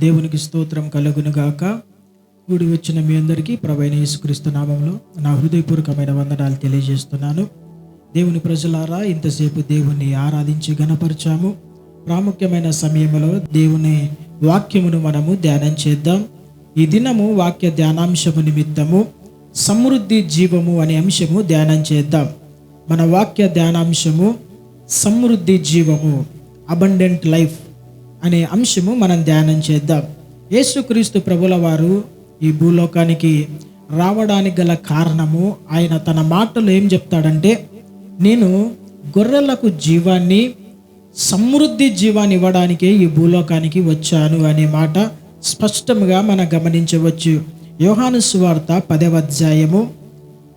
దేవునికి స్తోత్రం కలుగును గాక. కూడి వచ్చిన మీ అందరికీ ప్రభువైన యేసుక్రీస్తు నామములో నా హృదయపూర్వకమైన వందనాలు తెలియజేస్తున్నాను. దేవుని ప్రజలారా, ఇంతసేపు దేవుని ఆరాధించి గణపరిచాము. ప్రాముఖ్యమైన సమయంలో దేవుని వాక్యమును మనము ధ్యానం చేద్దాం. ఈ దినము వాక్య ధ్యానాంశము నిమిత్తము సమృద్ధి జీవము అనే అంశము ధ్యానం చేద్దాం. మన వాక్య ధ్యానాంశము సమృద్ధి జీవము, అబండెంట్ లైఫ్ అనే అంశము మనం ధ్యానం చేద్దాం. యేసుక్రీస్తు ప్రభుల వారు ఈ భూలోకానికి రావడానికి గల కారణము, ఆయన తన మాటలు ఏం చెప్తాడంటే, నేను గొర్రెలకు జీవాన్ని, సమృద్ధి జీవాన్ని ఇవ్వడానికే ఈ భూలోకానికి వచ్చాను అనే మాట స్పష్టంగా మనం గమనించవచ్చు. యోహాను సువార్త 10వ అధ్యాయము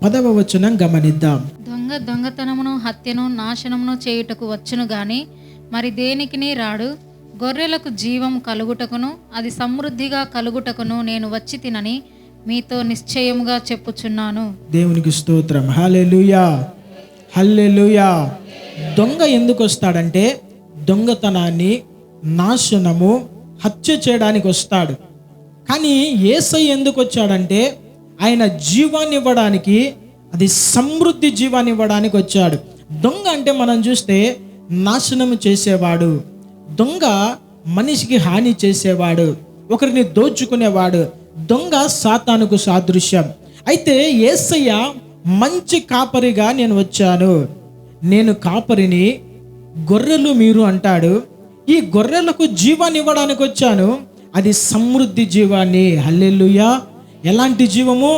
10వ వచనం గమనిద్దాం. దొంగతనమును, హత్యను, నాశనమును చేయుటకు వచ్చును గాని మరి దేనికిని రాడు. గొర్రెలకు జీవం కలుగుటకును అది సమృద్ధిగా కలుగుటకును నేను వచ్చి తినని మీతో నిశ్చయముగా చెప్పుచున్నాను. దేవునికి స్తోత్రం. హల్లెలూయా, హల్లెలూయా. దొంగ ఎందుకు వస్తాడంటే, దొంగతనాన్ని, నాశనము, హత్య చేయడానికి వస్తాడు. కానీ యేసయ్య ఎందుకు వచ్చాడంటే, ఆయన జీవాన్ని ఇవ్వడానికి, అది సమృద్ధి జీవాన్ని ఇవ్వడానికి వచ్చాడు. దొంగ అంటే మనం చూస్తే నాశనము చేసేవాడు, దొంగ మనిషికి హాని చేసేవాడు, ఒకరిని దోచుకునేవాడు. దొంగ సాతానుకు సాదృశ్యం. అయితే యేసయ్య మంచి కాపరిగా నేను వచ్చాను, నేను కాపరిని, గొర్రెలు మీరు అంటాడు. ఈ గొర్రెలకు జీవాన్ని ఇవ్వడానికి వచ్చాను, అది సమృద్ధి జీవాన్ని. హల్లెలూయా. ఎలాంటి జీవము?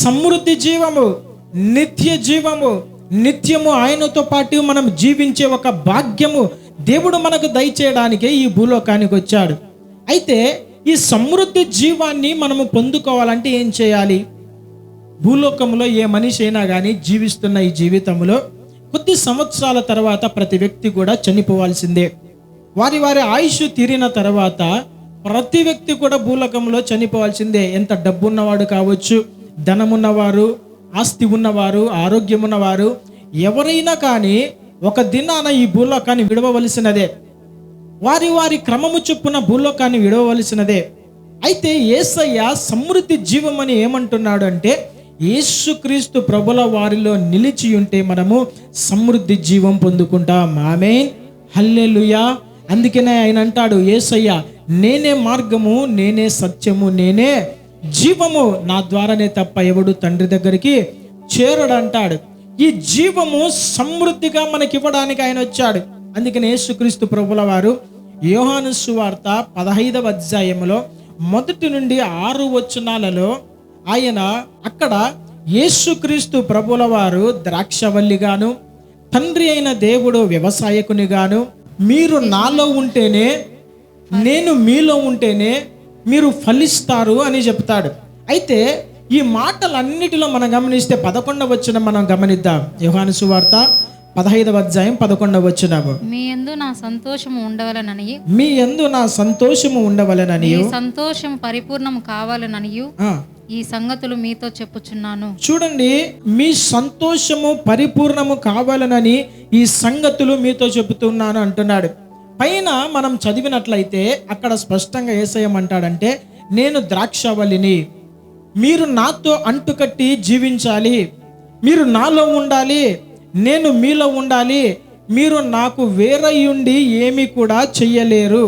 సమృద్ధి జీవము, నిత్య జీవము. నిత్యము ఆయనతో పాటు మనం జీవించే ఒక భాగ్యము దేవుడు మనకు దయచేయడానికే ఈ భూలోకానికి వచ్చాడు. అయితే ఈ సమృద్ధి జీవాన్ని మనము పొందుకోవాలంటే ఏం చేయాలి? భూలోకంలో ఏ మనిషి అయినా కానీ జీవిస్తున్న ఈ జీవితంలో కొద్ది సంవత్సరాల తర్వాత ప్రతి వ్యక్తి కూడా చనిపోవాల్సిందే. వారి వారి ఆయుష్ తీరిన తర్వాత ప్రతి వ్యక్తి కూడా భూలోకంలో చనిపోవాల్సిందే. ఎంత డబ్బు ఉన్నవాడు కావచ్చు, ధనమున్నవారు, ఆస్తి ఉన్నవారు, ఆరోగ్యం ఉన్నవారు, ఎవరైనా కానీ ఒక దినాన ఈ భూలోకాన్ని విడవవలసినదే. వారి వారి క్రమము చొప్పున భూలోకాన్ని విడవవలసినదే. అయితే యేసయ్య సమృద్ధి జీవం అని ఏమంటున్నాడు అంటే, యేసుక్రీస్తు ప్రభుల వారిలో నిలిచి ఉంటే మనము సమృద్ధి జీవం పొందుకుంటాం. ఆమేన్, హల్లెలూయా. అందుకనే ఆయన అంటాడు, యేసయ్య నేనే మార్గము, నేనే సత్యము, నేనే జీవము, నా ద్వారానే తప్ప ఎవడు తండ్రి దగ్గరికి చేరడు అంటాడు. ఈ జీవము సమృద్ధిగా మనకి ఇవ్వడానికి ఆయన వచ్చాడు. అందుకని యేసుక్రీస్తు ప్రభుల వారు యోహాను సువార్త 15వ అధ్యాయంలో 1 నుండి 6 వచనాలలో ఆయన అక్కడ యేసుక్రీస్తు ప్రభుల వారు ద్రాక్షవల్లిగాను, తండ్రి అయిన దేవుడు వ్యవసాయకునిగాను, మీరు నాలో ఉంటేనే, నేను మీలో ఉంటేనే మీరు ఫలిస్తారు అని చెప్తాడు. అయితే ఈ మాటలన్నిటిలో మనం గమనిస్తే 11వ వచనం మనం గమనిద్దాం. యోహాను సువార్త 15వ అధ్యాయం 11వ వచనము. మీ యందు నా సంతోషము ఉండవలెనని, మీ యందు నా సంతోషము ఉండవలెనని, సంతోషం పరిపూర్ణము కావాలనని ఈ సంగతులు మీతో చెప్పుచున్నాను. చూడండి, మీ సంతోషము పరిపూర్ణము కావాలనని ఈ సంగతులు మీతో చెబుతున్నాను అంటున్నాడు. పైన మనం చదివినట్లయితే అక్కడ స్పష్టంగా యేసయ్య అంటాడంటే, నేను ద్రాక్షవల్లిని, మీరు నాతో అంటుకట్టి జీవించాలి, మీరు నాలో ఉండాలి, నేను మీలో ఉండాలి, మీరు నాకు వేరయ్యుండి ఏమీ కూడా చెయ్యలేరు.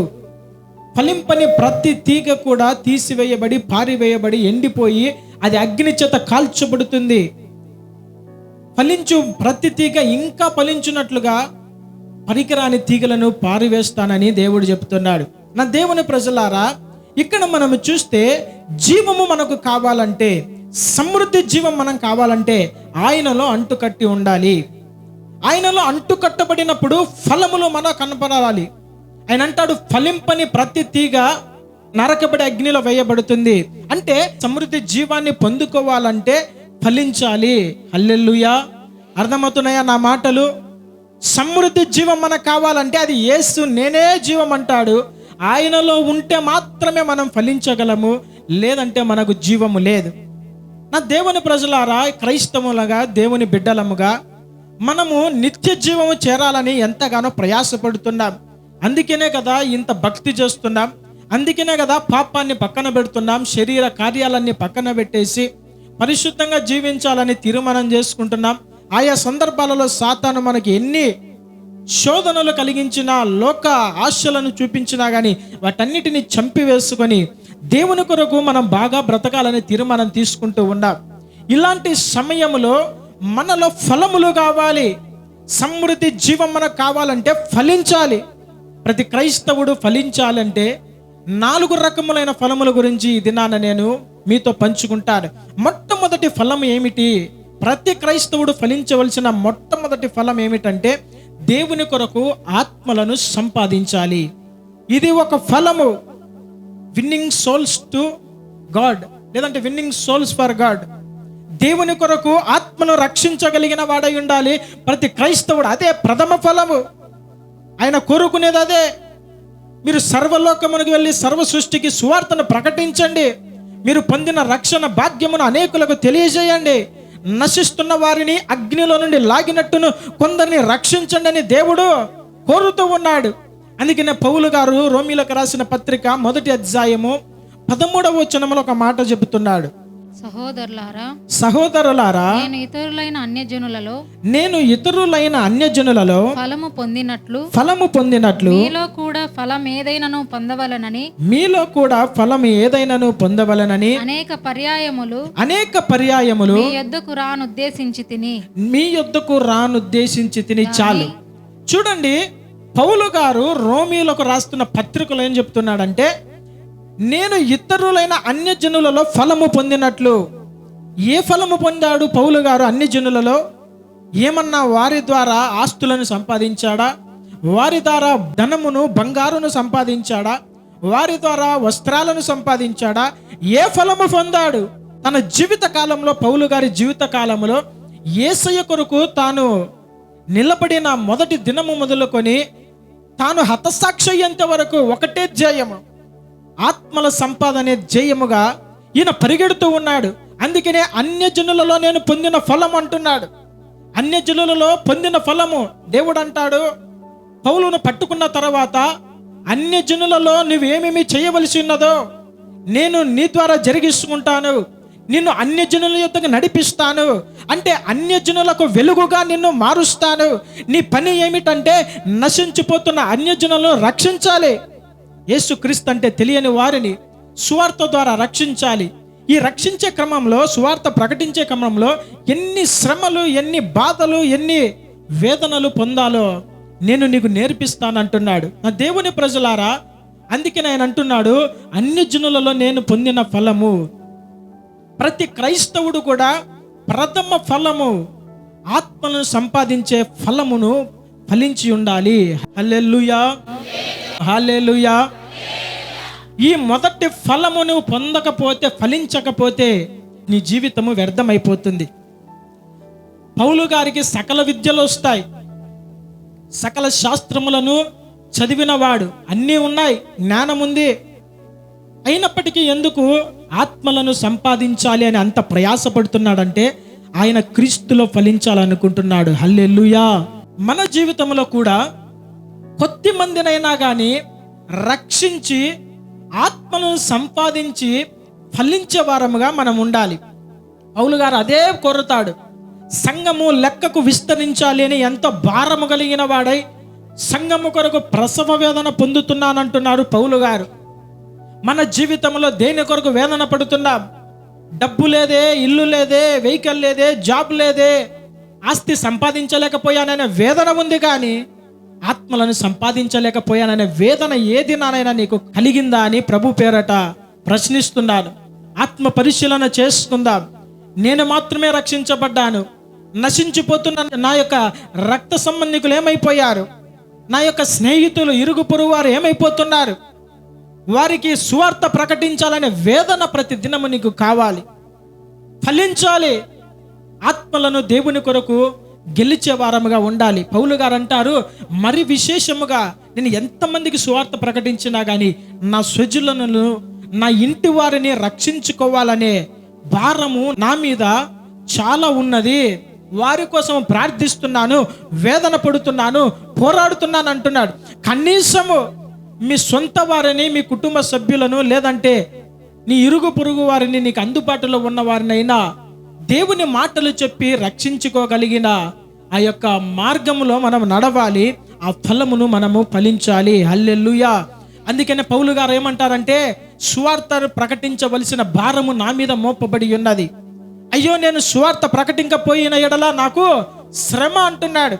ఫలింపని ప్రతి తీగ కూడా తీసివేయబడి, పారివేయబడి, ఎండిపోయి అది అగ్ని చేత కాల్చబడుతుంది. ఫలించు ప్రతి తీగ ఇంకా ఫలించున్నట్లుగా పనికిరాని తీగలను పారివేస్తానని దేవుడు చెప్తున్నాడు. నా దేవుని ప్రజలారా, ఇక్కడ మనము చూస్తే జీవము మనకు కావాలంటే, సమృద్ధి జీవం మనం కావాలంటే ఆయనలో అంటుకట్టి ఉండాలి. ఆయనలో అంటుకట్టబడినప్పుడు ఫలములు మనకు కనపడాలి. ఆయన అంటాడు, ఫలింపని ప్రతి తీగ నరకబడి అగ్నిలో వేయబడుతుంది. అంటే సమృద్ధి జీవాన్ని పొందుకోవాలంటే ఫలించాలి. హల్లెలూయా. అర్థమవుతున్నాయా నా మాటలు? సమృద్ధి జీవం మనకు కావాలంటే అది యేసు నేనే జీవం అంటాడు. ఆయనలో ఉంటే మాత్రమే మనం ఫలించగలము, లేదంటే మనకు జీవము లేదు. నా దేవుని ప్రజలారా, క్రైస్తవులుగా, దేవుని బిడ్డలముగా మనము నిత్య జీవము చేరాలని ఎంతగానో ప్రయాసపడుతున్నాం. అందుకనే కదా ఇంత భక్తి చేస్తున్నాం, అందుకనే కదా పాపాన్ని పక్కన పెడుతున్నాం, శరీర కార్యాలన్నీ పక్కన పెట్టేసి పరిశుద్ధంగా జీవించాలని తీర్మానం చేసుకుంటున్నాం. ఆయా సందర్భాలలో సాతాను మనకి ఎన్ని శోధనలు కలిగించినా, లోక ఆశలను చూపించినా కానీ వాటన్నిటిని చంపివేసుకొని దేవుని కొరకు మనం బాగా బ్రతకాలని తీర్మానం తీసుకుంటూ ఉన్నాం. ఇలాంటి సమయంలో మనలో ఫలములు కావాలి. సమృద్ధి జీవం మనకు కావాలంటే ఫలించాలి. ప్రతి క్రైస్తవుడు ఫలించాలంటే 4 రకములైన ఫలముల గురించి ఈ దినాన నేను మీతో పంచుకుంటాను. మొట్టమొదటి ఫలం ఏమిటి? ప్రతి క్రైస్తవుడు ఫలించవలసిన మొట్టమొదటి ఫలం ఏమిటంటే దేవుని కొరకు ఆత్మలను సంపాదించాలి. ఇది ఒక ఫలము. విన్నింగ్ సోల్స్ టు గాడ్, లేదంటే విన్నింగ్ సోల్స్ ఫర్ గాడ్. దేవుని కొరకు ఆత్మను రక్షించగలిగిన వాడై ఉండాలి ప్రతి క్రైస్తవుడు. అదే ప్రథమ ఫలము. ఆయన కోరుకునేది అదే. మీరు సర్వలోకమునకు వెళ్ళి సర్వ సృష్టికి సువార్తను ప్రకటించండి. మీరు పొందిన రక్షణ భాగ్యమును అనేకులకు తెలియజేయండి. నశిస్తున్న వారిని అగ్నిలో నుండి లాగినట్టును కొందరిని రక్షించండి అని దేవుడు కోరుతూ ఉన్నాడు. అందుకనే పౌలు గారు రోమీలకు రాసిన పత్రిక 1వ అధ్యాయము 13వ వచనములో ఒక మాట చెబుతున్నాడు. సహోదరులారా, నేను ఇతరులైన అన్యజనులలో ఫలము పొందినట్లు మీలో కూడా ఫలం ఏదైనను పొందవలనని అనేక పర్యాయములు మీ యొద్దకు రానుద్దేశించి తిని. చాలు. చూడండి, పౌలు గారు రోమీలకు రాస్తున్న పత్రికలో ఏం చెప్తున్నాడంటే, నేను ఇతరులైన అన్యజనులలో ఫలము పొందినట్లు. ఏ ఫలము పొందాడు పౌలు గారు అన్యజనులలో? ఏమన్నా వారి ద్వారా ఆస్తులను సంపాదించాడా? వారి ద్వారా ధనమును, బంగారును సంపాదించాడా? వారి ద్వారా వస్త్రాలను సంపాదించాడా? ఏ ఫలము పొందాడు? తన జీవిత కాలంలో, పౌలు గారి జీవిత కాలంలో యేసయ్య కొరకు తాను నిలబడిన మొదటి దినము మొదలుకొని తాను హతసాక్షి అయ్యేంత వరకు ఒకటే ధ్యేయము, ఆత్మల సంపాదనే ధ్యేయముగా ఈయన పరిగెడుతూ ఉన్నాడు. అందుకనే అన్యజనులలో నేను పొందిన ఫలం అంటున్నాడు. అన్యజనులలో పొందిన ఫలము. దేవుడు అంటాడు, పౌలును పట్టుకున్న తర్వాత అన్యజనులలో నువ్వేమేమి చేయవలసి ఉన్నదో నేను నీ ద్వారా జరిగిస్తుంటాను, నిన్ను అన్యజనుల యొద్దకు నడిపిస్తాను. అంటే అన్యజనులకు వెలుగుగా నిన్ను మారుస్తాను. నీ పని ఏమిటంటే నశించిపోతున్న అన్యజనులను రక్షించాలి. యేసుక్రీస్తు అంటే తెలియని వారిని సువార్త ద్వారా రక్షించాలి. ఈ రక్షించే క్రమంలో, సువార్త ప్రకటించే క్రమంలో ఎన్ని శ్రమలు, ఎన్ని బాధలు, ఎన్ని వేదనలు పొందాలో నేను నీకు నేర్పిస్తానంటున్నాడు. నా దేవుని ప్రజలారా, అందుకే ఆయన అంటున్నాడు, అన్యజనులలో నేను పొందిన ఫలము. ప్రతి క్రైస్తవుడు కూడా ప్రథమ ఫలము, ఆత్మను సంపాదించే ఫలమును ఫలించి ఉండాలి. హల్లెలూయా, హల్లెలూయా. ఈ మొదటి ఫలము నువ్వు పొందకపోతే, ఫలించకపోతే నీ జీవితము వ్యర్థమైపోతుంది. పౌలు గారికి సకల విద్యలు వస్తాయి, సకల శాస్త్రములను చదివినవాడు, అన్నీ ఉన్నాయి, జ్ఞానం ఉంది. అయినప్పటికీ ఎందుకు ఆత్మలను సంపాదించాలి అని అంత ప్రయాసపడుతున్నాడంటే ఆయన క్రీస్తులో ఫలించాలనుకుంటున్నాడు. హల్లెలూయా. మన జీవితంలో కూడా కొద్ది మందినైనా కానీ రక్షించి ఆత్మలను సంపాదించి ఫలించే వారముగా మనం ఉండాలి. పౌలు గారు అదే కోరుతాడు. సంఘము లెక్కకు విస్తరించాలి అని ఎంతో భారము కలిగిన వాడై సంఘము కొరకు ప్రసవ వేదన పొందుతున్నానంటున్నారు పౌలు గారు. మన జీవితంలో దేని కొరకు వేదన పడుతున్నాం? డబ్బు లేదే, ఇల్లు లేదే, వెహికల్ లేదే, జాబ్ లేదే, ఆస్తి సంపాదించలేకపోయాననే వేదన ఉంది. కానీ ఆత్మలను సంపాదించలేకపోయాననే వేదన ఏది నానైనా నీకు కలిగిందా అని ప్రభు పేరట ప్రశ్నిస్తున్నాను. ఆత్మ పరిశీలన చేసుకుందాం. నేను మాత్రమే రక్షించబడ్డాను. నశించిపోతున్న నా యొక్క రక్త సంబంధికులు ఏమైపోయారు? నా యొక్క స్నేహితులు, ఇరుగు పొరుగు వారు ఏమైపోతున్నారు? వారికి సువార్త ప్రకటించాలనే వేదన ప్రతి దినము నీకు కావాలి. ఫలించాలి. ఆత్మలను దేవుని కొరకు గెలిచే వారముగా ఉండాలి. పౌలు గారు అంటారు, మరి విశేషముగా నేను ఎంతమందికి సువార్త ప్రకటించినా కానీ నా స్వజనులను, నా ఇంటి వారిని రక్షించుకోవాలనే భారము నా మీద చాలా ఉన్నది. వారి కోసం ప్రార్థిస్తున్నాను, వేదన పడుతున్నాను, పోరాడుతున్నాను అంటున్నాడు. కనీసము మీ సొంత వారిని, మీ కుటుంబ సభ్యులను, లేదంటే నీ ఇరుగు పొరుగు వారిని, నీకు అందుబాటులో ఉన్న వారినైనా దేవుని మాటలు చెప్పి రక్షించుకోగలిగిన ఆ యొక్క మార్గంలో మనం నడవాలి. ఆ ఫలమును మనము ఫలించాలి. హల్లెలూయా. అందుకనే పౌలు గారు ఏమంటారంటే, సువార్త ప్రకటించవలసిన భారము నా మీద మోపబడి ఉన్నది. అయ్యో, నేను సువార్త ప్రకటించకపోయిన ఎడల నాకు శ్రమ అంటున్నాడు.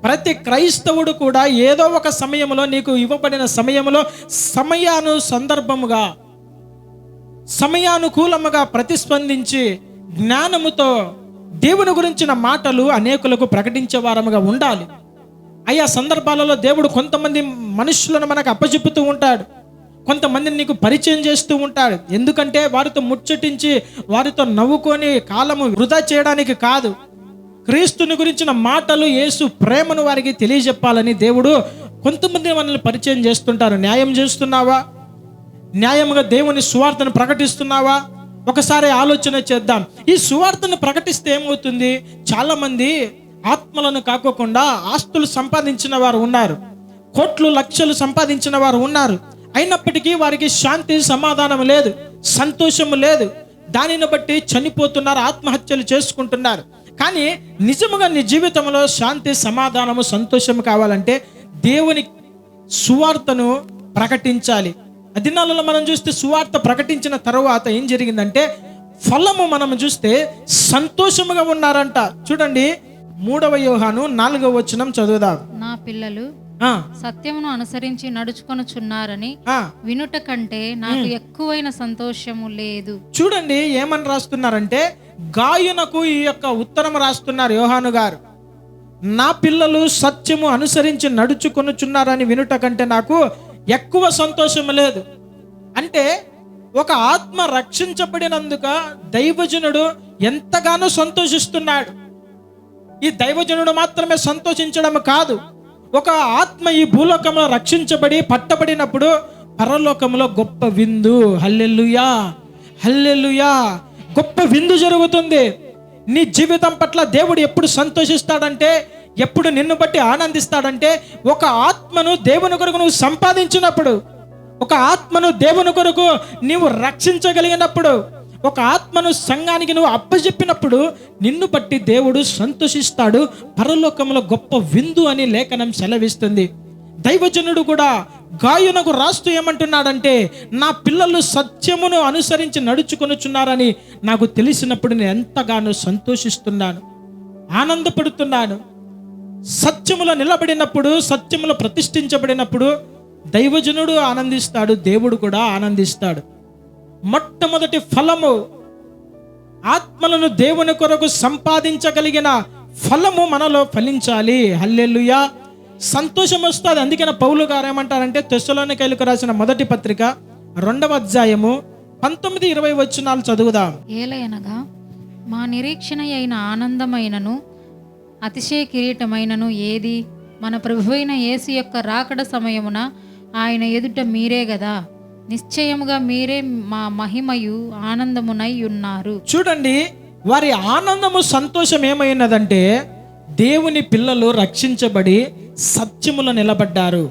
ప్రతి క్రైస్తవుడు కూడా ఏదో ఒక సమయంలో, నీకు ఇవ్వబడిన సమయంలో సమయానుకూలముగా ప్రతిస్పందించి జ్ఞానముతో దేవుని గురించిన మాటలు అనేకులకు ప్రకటించే వారముగా ఉండాలి. అయ్యా సందర్భాలలో దేవుడు కొంతమంది మనుషులను మనకు అప్పచెప్పుతూ ఉంటాడు, కొంతమందిని నీకు పరిచయం చేస్తూ ఉంటాడు. ఎందుకంటే వారితో ముచ్చటించి, వారితో నవ్వుకొని కాలము వృధా చేయడానికి కాదు, క్రీస్తుని గురించిన మాటలు, యేసు ప్రేమను వారికి తెలియజెప్పాలని దేవుడు కొంతమంది మనల్ని పరిచయం చేస్తుంటారు. న్యాయం చేస్తున్నావా? న్యాయముగా దేవుని సువార్తను ప్రకటిస్తున్నావా? ఒకసారి ఆలోచన చేద్దాం. ఈ సువార్తను ప్రకటిస్తే ఏమవుతుంది? చాలా మంది ఆత్మలను కాకోకుండా ఆస్తులు సంపాదించిన వారు ఉన్నారు, కోట్లు లక్షలు సంపాదించిన వారు ఉన్నారు. అయినప్పటికీ వారికి శాంతి సమాధానం లేదు, సంతోషము లేదు. దానిని బట్టి చనిపోతున్నారు, ఆత్మహత్యలు చేసుకుంటున్నారు. కానీ నిజముగా నీ జీవితంలో శాంతి సమాధానము సంతోషము కావాలంటే దేవుని సువార్తను ప్రకటించాలి. ఆ దినాలలో మనం చూస్తే సువార్త ప్రకటించిన తర్వాత ఏం జరిగిందంటే ఫలము మనం చూస్తే సంతోషముగా ఉన్నారంట. చూడండి 3వ యోహాను 4వ వచనం చదువుదాం. నా పిల్లలు సత్యమును అనుసరించి నడుచుకొనుచున్నారని వినుట కంటే నాకు ఎక్కువైన సంతోషము లేదు. చూడండి ఏమని రాస్తున్నారంటే, గాయునకు ఈ యొక్క ఉత్తరం రాస్తున్నారు యోహాను గారు. నా పిల్లలు సత్యము అనుసరించి నడుచుకొనుచున్నారని వినుట కంటే నాకు ఎక్కువ సంతోషం లేదు. అంటే ఒక ఆత్మ రక్షించబడినందుక దైవజనుడు ఎంతగానో సంతోషిస్తున్నాడు. ఈ దైవజనుడు మాత్రమే సంతోషించడం కాదు, ఒక ఆత్మ ఈ భూలోకంలో రక్షించబడి పట్టబడినప్పుడు పరలోకంలో గొప్ప విందు, హల్లెలూయా హల్లెలూయా, గొప్ప విందు జరుగుతుంది. నీ జీవితం పట్ల దేవుడు ఎప్పుడు సంతోషిస్తాడంటే, ఎప్పుడు నిన్ను బట్టి ఆనందిస్తాడంటే, ఒక ఆత్మను దేవుని కొరకు నువ్వు సంపాదించినప్పుడు, ఒక ఆత్మను దేవుని కొరకు నీవు రక్షించగలిగినప్పుడు, ఒక ఆత్మను సంఘానికి నువ్వు అప్పచెప్పినప్పుడు నిన్ను బట్టి దేవుడు సంతోషిస్తాడు. పరలోకంలో గొప్ప విందు అని లేఖనం సెలవిస్తుంది. దైవజనుడు కూడా గాయునకు రాస్తూ ఏమంటున్నాడంటే, నా పిల్లలు సత్యమును అనుసరించి నడుచుకొనుచున్నారని నాకు తెలిసినప్పుడు నేను ఎంతగానో సంతోషిస్తున్నాను, ఆనందపడుతున్నాను. సత్యములో నిలబడినప్పుడు, సత్యములో ప్రతిష్ఠించబడినప్పుడు దైవజనుడు ఆనందిస్తాడు, దేవుడు కూడా ఆనందిస్తాడు. మొట్టమొదటి ఫలము, ఆత్మలను దేవుని కొరకు సంపాదించగలిగిన ఫలము మనలో ఫలించాలి. హల్లెలూయా. సంతోషం వస్తుంది. అందుకని పౌలు గారు ఏమంటారంటే, తెస్సలోనికైలకు రాసిన మొదటి పత్రిక 2వ అధ్యాయము 19-20 వచనాలు చదువుదాం. ఏలయనగా మా నిరీక్షణ అయిన ఆనందమైనను అతిశయ కిరీటమైనను ఏది? మన ప్రభువైన యేసు యొక్క రాకడ సమయమున ఆయన ఎదుట మీరే గదా. నిశ్చయముగా మీరే మా మహిమయు ఆనందమునై ఉన్నారు. చూడండి, వారి ఆనందము సంతోషం ఏమైనదంటే, దేవుని పిల్లలు రక్షించబడి సత్యములో నిలబడ్డారు.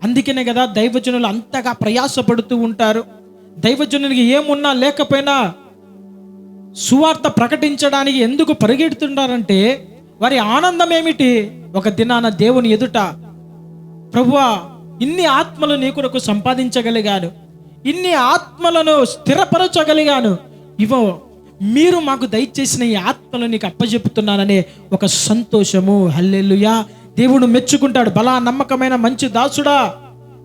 అందుకనే కదా దైవజనులు అంతగా ప్రయాసపడుతూ ఉంటారు. దైవజనునికి ఏమున్నా లేకపోయినా సువార్త ప్రకటించడానికి ఎందుకు పరిగెడుతున్నారంటే, వారి ఆనందం ఏమిటి? ఒక దినాన దేవుని ఎదుట, ప్రభువా ఇన్ని ఆత్మలు నీ కొరకు సంపాదించగలిగాను, ఇన్ని ఆత్మలను స్థిరపరచగలిగాను, ఇవో మీరు మాకు దయచేసిన ఈ ఆత్మలు నీకు అప్పచెప్పుతున్నాననే ఒక సంతోషము. హల్లెలూయా. దేవుడు మెచ్చుకుంటాడు. బలా నమ్మకమైన మంచి దాసుడా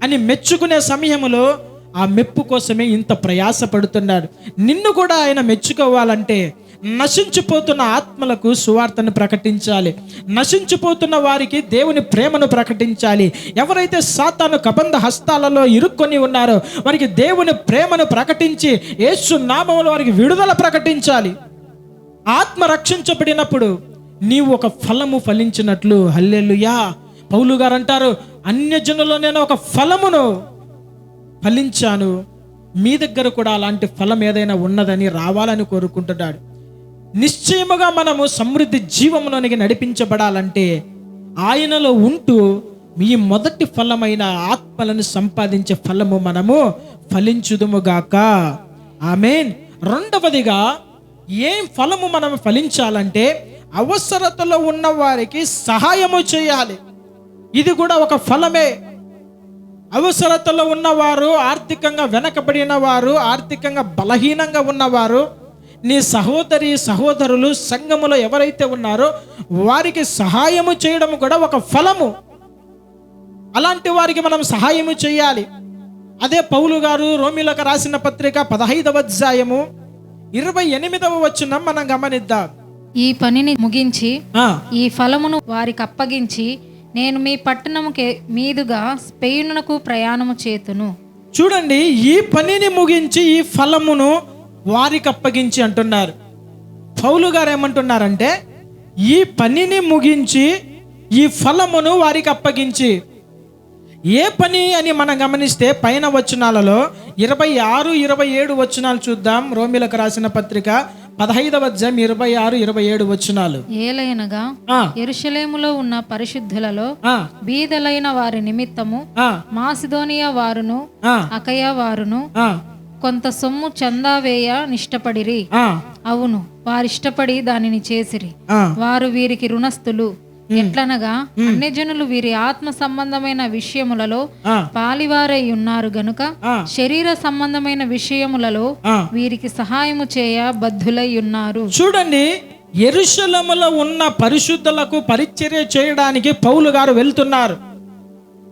అని మెచ్చుకునే సమయంలో ఆ మెప్పు కోసమే ఇంత ప్రయాస పడుతున్నాడు. నిన్ను కూడా ఆయన మెచ్చుకోవాలంటే నశించిపోతున్న ఆత్మలకు సువార్తను ప్రకటించాలి, నశించిపోతున్న వారికి దేవుని ప్రేమను ప్రకటించాలి. ఎవరైతే సాతాను కబంధ హస్తాలలో ఇరుక్కొని ఉన్నారో వారికి దేవుని ప్రేమను ప్రకటించి యేసు నామములో వారికి విడుదల ప్రకటించాలి. ఆత్మ రక్షించబడినప్పుడు నీవు ఒక ఫలము ఫలించినట్లు. హల్లెలూయా. పౌలు గారు అంటారు, అన్యజనులలో నేను ఒక ఫలమును ఫలించాను, మీ దగ్గర కూడా అలాంటి ఫలం ఏదైనా ఉన్నదని రావాలని కోరుకుంటున్నాడు. నిశ్చయముగా మనము సమృద్ధి జీవంలోనికి నడిపించబడాలంటే ఆయనలో ఉంటూ మీ మొదటి ఫలమైన ఆత్మలను సంపాదించే ఫలము మనము ఫలించుదుముగాక. ఆమేన్. రెండవదిగా ఏం ఫలము మనం ఫలించాలంటే అవసరతలో ఉన్న వారికి సహాయము చేయాలి. ఇది కూడా ఒక ఫలమే. అవసరతలో ఉన్నవారు, ఆర్థికంగా వెనకబడిన వారు, ఆర్థికంగా బలహీనంగా ఉన్నవారు, నీ సహోదరి సహోదరులు సంఘములో ఎవరైతే ఉన్నారో వారికి సహాయము చేయడం కూడా ఒక ఫలము. అలాంటి వారికి మనం సహాయము చేయాలి. అదే పౌలు గారు రోమీయులకు రాసిన పత్రిక 15వ అధ్యాయము 28వ వచనం మనం గమనిద్దాం. ఈ పనిని ముగించి ఈ ఫలమును వారికి అప్పగించి నేను మీ పట్టణముకి మీదుగా స్పెయినునకు ప్రయాణము చేతును. చూడండి, ఈ పనిని ముగించి ఈ ఫలమును వారికి అప్పగించి అంటున్నారు. పౌలు గారు ఏమంటున్నారంటే ఈ పనిని ముగించి ఈ ఫలమును వారికి అప్పగించి. ఏ పని అని మనం గమనిస్తే పైన వచనాలలో 26, 27 వచనాలు చూద్దాం. రోమీయులకు రాసిన పత్రిక 15వ అధ్యాయం 26, 27 వచనాలు. ఏలయనగా యెరూషలేములో ఉన్న పరిశుద్ధులలో బీదలైన వారి నిమిత్తము మాసిదోనియా వారును అకయ వారును కొంత సొమ్ము చందా వేయ నిష్టపడిరి. అవును, వారిష్టపడి దానిని చేసిరి. వారు వీరికి రుణస్థులు. ఎట్లనగా అన్యజనులు వీరి ఆత్మ సంబంధమైన విషయములలో పాలివారై ఉన్నారు గనుక శరీర సంబంధమైన విషయములలో వీరికి సహాయము చేయ బద్ధులై ఉన్నారు. చూడండి, యెరూషలేములో ఉన్న పరిశుద్ధులకు పరిచర్య చేయడానికి పౌలు గారు వెళ్తున్నారు.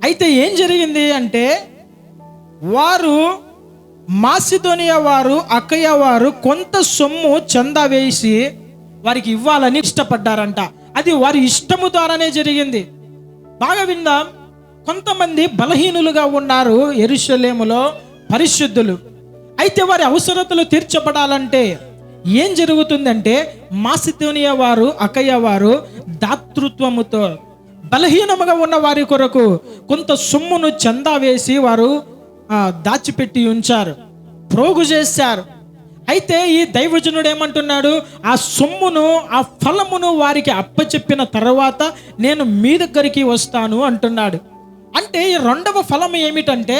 అయితే ఏం జరిగింది అంటే వారు మాసిదోనియా వారు, అకయ వారు కొంత సొమ్ము చందా వేసి వారికి ఇవ్వాలని ఇష్టపడ్డారంట. అది వారి ఇష్టము ద్వారానే జరిగింది. బాగా విందాం. కొంతమంది బలహీనులుగా ఉన్నారు యెరూషలేములో పరిశుద్ధులు. అయితే వారి అవసరతలు తీర్చబడాలంటే ఏం జరుగుతుందంటే మాసిదోనియా వారు, అకయ వారు దాతృత్వముతో బలహీనముగా ఉన్న వారి కొరకు కొంత సొమ్మును చందా వేసి వారు దాచిపెట్టి ఉంచారు, ప్రోగు చేశారు. అయితే ఈ దైవజనుడు ఏమంటున్నాడు, ఆ సొమ్మును, ఆ ఫలమును వారికి అప్పచెప్పిన తర్వాత నేను మీ దగ్గరికి వస్తాను అంటున్నాడు. అంటే ఈ రెండవ ఫలం ఏమిటంటే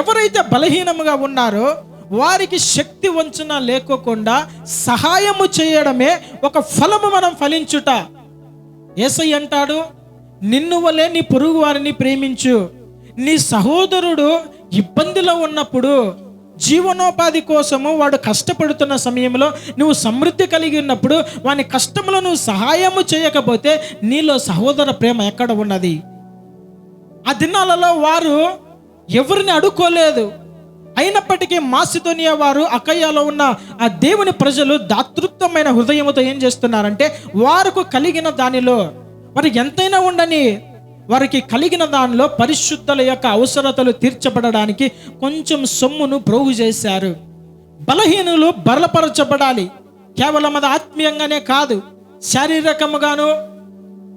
ఎవరైతే బలహీనముగా ఉన్నారో వారికి శక్తి వంచన లేకోకుండా సహాయము చేయడమే ఒక ఫలము మనం ఫలించుట. యేసయ్య అంటాడు, నిన్ను వలె నీ పొరుగు వారిని ప్రేమించు. నీ సహోదరుడు ఇబ్బందిలో ఉన్నప్పుడు, జీవనోపాధి కోసము వాడు కష్టపడుతున్న సమయంలో నువ్వు సమృద్ధి కలిగి ఉన్నప్పుడు వాని కష్టంలో నువ్వు సహాయము చేయకపోతే నీలో సహోదర ప్రేమ ఎక్కడ ఉన్నది? ఆ దినాలలో వారు ఎవరిని అడుక్కోలేదు. అయినప్పటికీ మాసిదోనియా వారు, అకయ్యలో ఉన్న ఆ దేవుని ప్రజలు దాతృత్వమైన హృదయంతో ఏం చేస్తున్నారంటే వారికి కలిగిన దానిలో వారు ఎంతైనా ఉండని, వారికి కలిగిన దానిలో పరిశుద్ధుల యొక్క అవసరతలు తీర్చబడడానికి కొంచెం సొమ్మును ప్రోగు చేశారు. బలహీనులు బలపరచబడాలి. కేవలం అది ఆత్మీయంగానే కాదు, శారీరకముగాను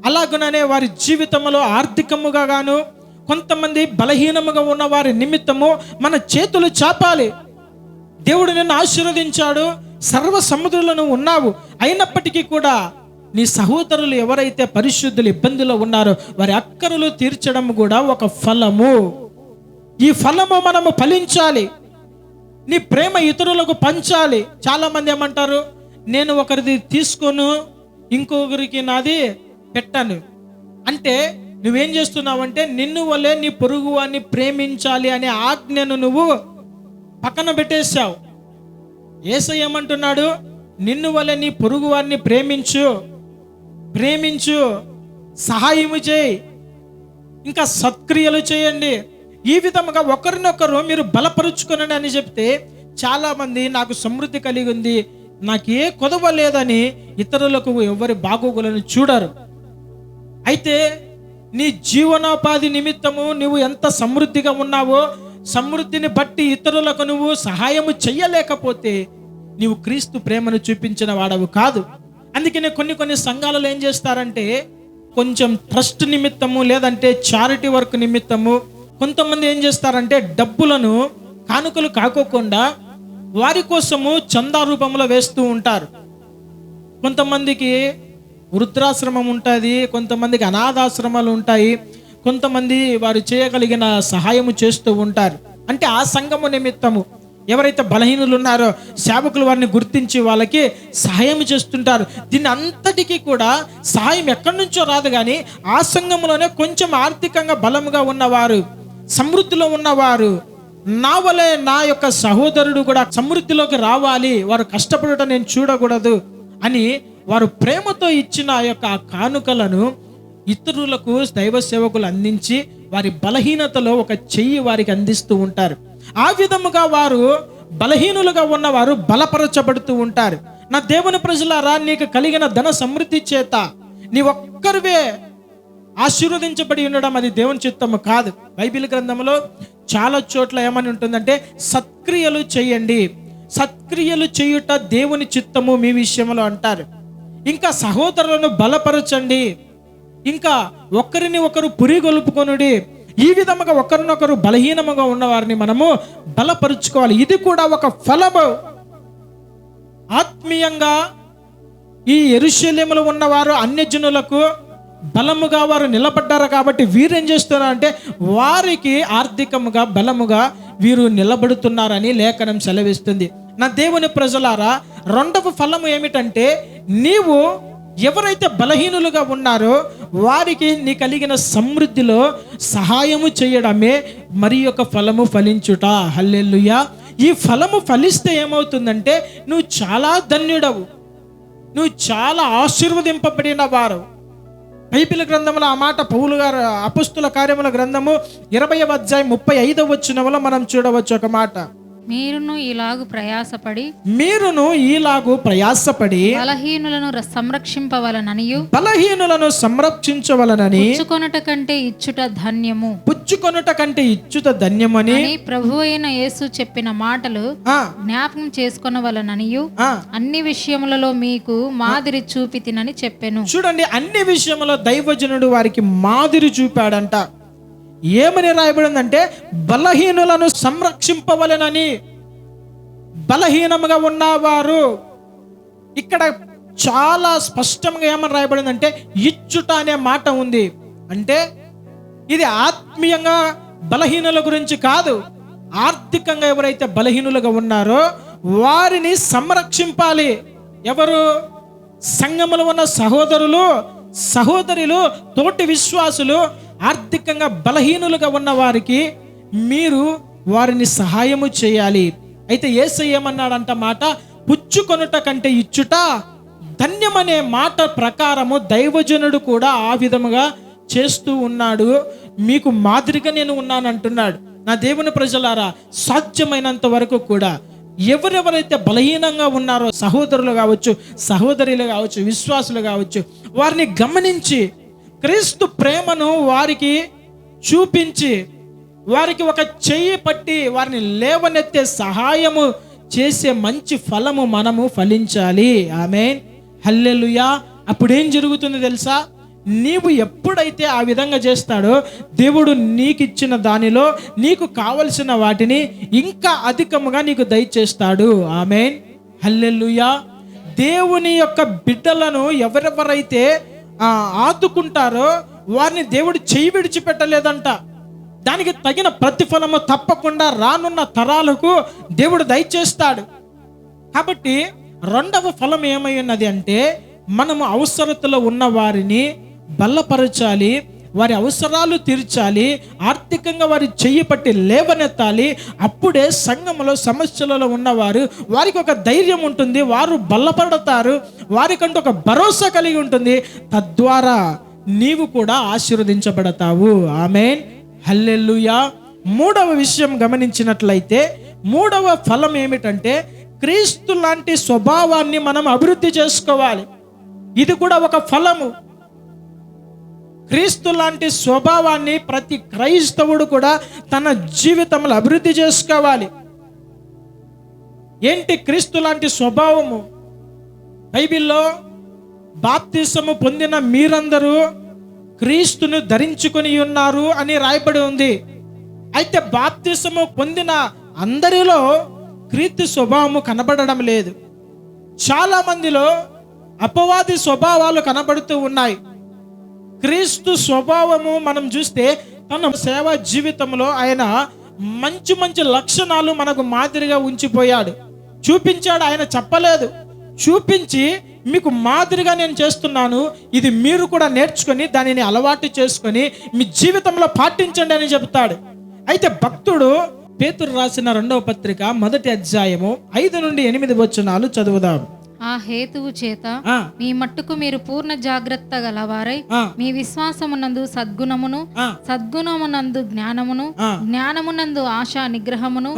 అలాగుననే వారి జీవితంలో ఆర్థికముగా గాను కొంతమంది బలహీనముగా ఉన్న వారి నిమిత్తము మన చేతులు చాపాలి. దేవుడు నిన్ను ఆశీర్వదించాడు, సర్వ సముద్రులను ఉన్నావు. అయినప్పటికీ కూడా నీ సహోదరులు ఎవరైతే పరిశుద్ధులు ఇబ్బందిలో ఉన్నారో వారి అక్కరలు తీర్చడం కూడా ఒక ఫలము. ఈ ఫలము మనము ఫలించాలి. నీ ప్రేమ ఇతరులకు పంచాలి. చాలా మంది ఏమంటారు, నేను ఒకరిది తీసుకొను ఇంకొకరికి నాది పెట్టాను అంటే నువ్వేం చేస్తున్నావంటే నిన్ను వలె నీ పొరుగు వారిని ప్రేమించాలి అనే ఆజ్ఞను నువ్వు పక్కన పెట్టేశావు. యేసయ్య ఏమంటున్నాడు, నిన్ను వలె నీ పొరుగు వారిని ప్రేమించు, సహాయము చేయి, ఇంకా సత్క్రియలు చేయండి. ఈ విధముగా ఒకరినొకరు మీరు బలపరుచుకొనండి అని చెప్తే చాలా మంది నాకు సమృద్ధి కలిగి ఉంది, నాకు ఏ కొదవ లేదని ఇతరులకు ఎవరి బాగోగులను చూడరు. అయితే నీ జీవనోపాధి నిమిత్తము నువ్వు ఎంత సమృద్ధిగా ఉన్నావో సమృద్ధిని బట్టి ఇతరులకు నువ్వు సహాయము చెయ్యలేకపోతే నీవు క్రీస్తు ప్రేమను చూపించిన వాడవు కాదు. అందుకనే కొన్ని సంఘాలలో ఏం చేస్తారంటే కొంచెం ట్రస్ట్ నిమిత్తము లేదంటే చారిటీ వర్క్ నిమిత్తము కొంతమంది ఏం చేస్తారంటే డబ్బులను కానుకలు కాకోకుండా వారి కోసము చందా రూపంలో వేస్తూ ఉంటారు. కొంతమందికి వృద్ధాశ్రమం ఉంటుంది, కొంతమందికి అనాథాశ్రమాలు ఉంటాయి, కొంతమంది వారు చేయగలిగిన సహాయము చేస్తూ ఉంటారు. అంటే ఆ సంఘము నిమిత్తము ఎవరైతే బలహీనులు ఉన్నారో సేవకులు వారిని గుర్తించి వాళ్ళకి సహాయం చేస్తుంటారు. దీన్ని అంతటికీ కూడా సహాయం ఎక్కడి నుంచో రాదు, కానీ ఆ సంఘంలోనే కొంచెం ఆర్థికంగా బలముగా ఉన్నవారు, సమృద్ధిలో ఉన్నవారు, నా వలె నా యొక్క సహోదరుడు కూడా సమృద్ధిలోకి రావాలి, వారు కష్టపడటం నేను చూడకూడదు అని వారు ప్రేమతో ఇచ్చిన ఆ యొక్క కానుకలను ఇతరులకు దైవ సేవకులు అందించి వారి బలహీనతలో ఒక చెయ్యి వారికి అందిస్తూ ఉంటారు. ఆ విధముగా వారు బలహీనులుగా ఉన్నవారు బలపరచబడుతూ ఉంటారు. నా దేవుని ప్రజలారా, నీకు కలిగిన ధన సమృద్ధి చేత నీ ఒక్కరివే ఆశీర్వదించబడి ఉండడం అది దేవుని చిత్తము కాదు. బైబిల్ గ్రంథంలో చాలా చోట్ల ఏమని ఉంటుందంటే, సత్క్రియలు చేయండి, సత్క్రియలు చేయుట దేవుని చిత్తము మీ విషయంలో అంటారు. ఇంకా సహోదరులను బలపరచండి, ఇంకా ఒకరిని ఒకరు పురిగొల్పుకొనుడి. ఈ విధముగా ఒకరినొకరు బలహీనముగా ఉన్నవారిని మనము బలపరుచుకోవాలి. ఇది కూడా ఒక ఫలము. ఆత్మీయంగా ఈ యెరూషలేములో ఉన్నవారు అన్యజనులకు బలముగా వారు నిలబడ్డారు కాబట్టి వీరేం చేస్తున్నారంటే వారికి ఆర్థికముగా బలముగా వీరు నిలబడుతున్నారని లేఖనం సెలవిస్తుంది. నా దేవుని ప్రజలారా, రెండవ ఫలము ఏమిటంటే, నీవు ఎవరైతే బలహీనులుగా ఉన్నారో వారికి నీ కలిగిన సమృద్ధిలో సహాయము చేయడమే మరి యొక్క ఫలము ఫలించుట. హల్లెలూయా. ఈ ఫలము ఫలిస్తే ఏమవుతుందంటే నువ్వు చాలా ధన్యుడవు, నువ్వు చాలా ఆశీర్వదింపబడిన వారు. బైబిల్ గ్రంథంలో ఆ మాట పౌలు గారు అపొస్తలుల కార్యముల గ్రంథము 20వ అధ్యాయం 35వ వచనములో మనం చూడవచ్చు ఒక మాట. మీరును ఇలాగు ప్రయాసపడి బలహీనులను సంరక్షింపవలనని పుచ్చుకొనుట కంటే ఇచ్చుట ధన్యమని ప్రభు అయిన యేసు చెప్పిన మాటలు జ్ఞాపకం చేసుకొనవలననియు అన్ని విషయములలో మీకు మాదిరి చూపితినని చెప్పెను. చూడండి, అన్ని విషయములో దైవజనుడు వారికి మాదిరి చూపాడంట. ఏమని రాయబడిందంటే, బలహీనులను సంరక్షింపవలెనని. బలహీనముగా ఉన్నవారు ఇక్కడ చాలా స్పష్టంగా ఏమని రాయబడిందంటే ఇచ్చుట అనే మాట ఉంది. అంటే ఇది ఆత్మీయంగా బలహీనుల గురించి కాదు, ఆర్థికంగా ఎవరైతే బలహీనులుగా ఉన్నారో వారిని సంరక్షింపాలి. ఎవరు? సంఘములో ఉన్న సహోదరులు, సహోదరులు, తోటి విశ్వాసులు. ఆర్థికంగా బలహీనులుగా ఉన్న వారికి మీరు వారిని సహాయము చేయాలి. అయితే యేసయ్య ఏమన్నాడంట మాట, పుచ్చుకొనుట కంటే ఇచ్చుట ధన్యమనే మాట ప్రకారము దైవజనుడు కూడా ఆ విధముగా చేస్తూ ఉన్నాడు. మీకు మాదిరిగా నేను ఉన్నాను అంటున్నాడు. నా దేవుని ప్రజలారా, సాధ్యమైనంత వరకు కూడా ఎవరెవరైతే బలహీనంగా ఉన్నారో సహోదరులు కావచ్చు, సహోదరులు కావచ్చు, విశ్వాసులు కావచ్చు, వారిని గమనించి క్రీస్తు ప్రేమను వారికి చూపించి వారికి ఒక చెయ్యి పట్టి వారిని లేవనెత్తే సహాయము చేసే మంచి ఫలము మనము ఫలించాలి. ఆమేన్, హల్లెలూయా. అప్పుడు ఏం జరుగుతుంది తెలుసా? నీవు ఎప్పుడైతే ఆ విధంగా చేస్తాడో దేవుడు నీకు ఇచ్చిన దానిలో నీకు కావలసిన వాటిని ఇంకా అధికముగా నీకు దయచేస్తాడు. ఆమేన్, హల్లెలూయా. దేవుని యొక్క బిడ్డలను ఎవరెవరైతే ఆదుకుంటారో వారిని దేవుడు చెయ్యి విడిచిపెట్టలేదంట. దానికి తగిన ప్రతిఫలము తప్పకుండా రానున్న తరాలకు దేవుడు దయచేస్తాడు. కాబట్టి రెండవ ఫలం ఏమై ఉన్నది అంటే, మనము అవసరతలో ఉన్న వారిని బలపరచాలి, వారి అవసరాలు తీర్చాలి, ఆర్థికంగా వారి చెయ్యి పట్టి లేవనెత్తాలి. అప్పుడే సంఘములో సమస్యలలో ఉన్నవారు వారికి ఒక ధైర్యం ఉంటుంది, వారు బలపడతారు, వారికంటూ ఒక భరోసా కలిగి ఉంటుంది. తద్వారా నీవు కూడా ఆశీర్వదించబడతావు. ఆమేన్, హల్లెలూయా. మూడవ విషయం గమనించినట్లయితే, మూడవ ఫలం ఏమిటంటే, క్రీస్తు లాంటి స్వభావాన్ని మనం అభివృద్ధి చేసుకోవాలి. ఇది కూడా ఒక ఫలము. క్రీస్తు లాంటి స్వభావాన్ని ప్రతి క్రైస్తవుడు కూడా తన జీవితంలో అభివృద్ధి చేసుకోవాలి. ఏంటి క్రీస్తు లాంటి స్వభావము? బైబిల్లో బాప్తిసము పొందిన మీరందరూ క్రీస్తును ధరించుకొని ఉన్నారు అని రాయబడి ఉంది. అయితే బాప్తిసము పొందిన అందరిలో క్రీస్తు స్వభావము కనబడడం లేదు. చాలా మందిలో అపవాది స్వభావాలు కనబడుతూ ఉన్నాయి. క్రీస్తు స్వభావము మనం చూస్తే తన సేవా జీవితంలో ఆయన మంచి మంచి లక్షణాలు మనకు మాదిరిగా ఉంచిపోయాడు, చూపించాడు. ఆయన చెప్పలేదు, చూపించి మీకు మాదిరిగా నేను చేస్తున్నాను, ఇది మీరు కూడా నేర్చుకొని దానిని అలవాటు చేసుకొని మీ జీవితంలో పాటించండి అని చెప్తాడు. అయితే భక్తుడు పేతురు రాసిన 2వ పత్రిక 1వ అధ్యాయము 5 నుండి 8 వచనాలు చదువుదాం. ఆ హేతువు చేత మీ మట్టుకు మీరు పూర్ణ జాగ్రత్త గలవారై మీ విశ్వాసమునందు సద్గుణమును, సద్గుణమునందు జ్ఞానమును, జ్ఞానమునందు ఆశా నిగ్రహమును,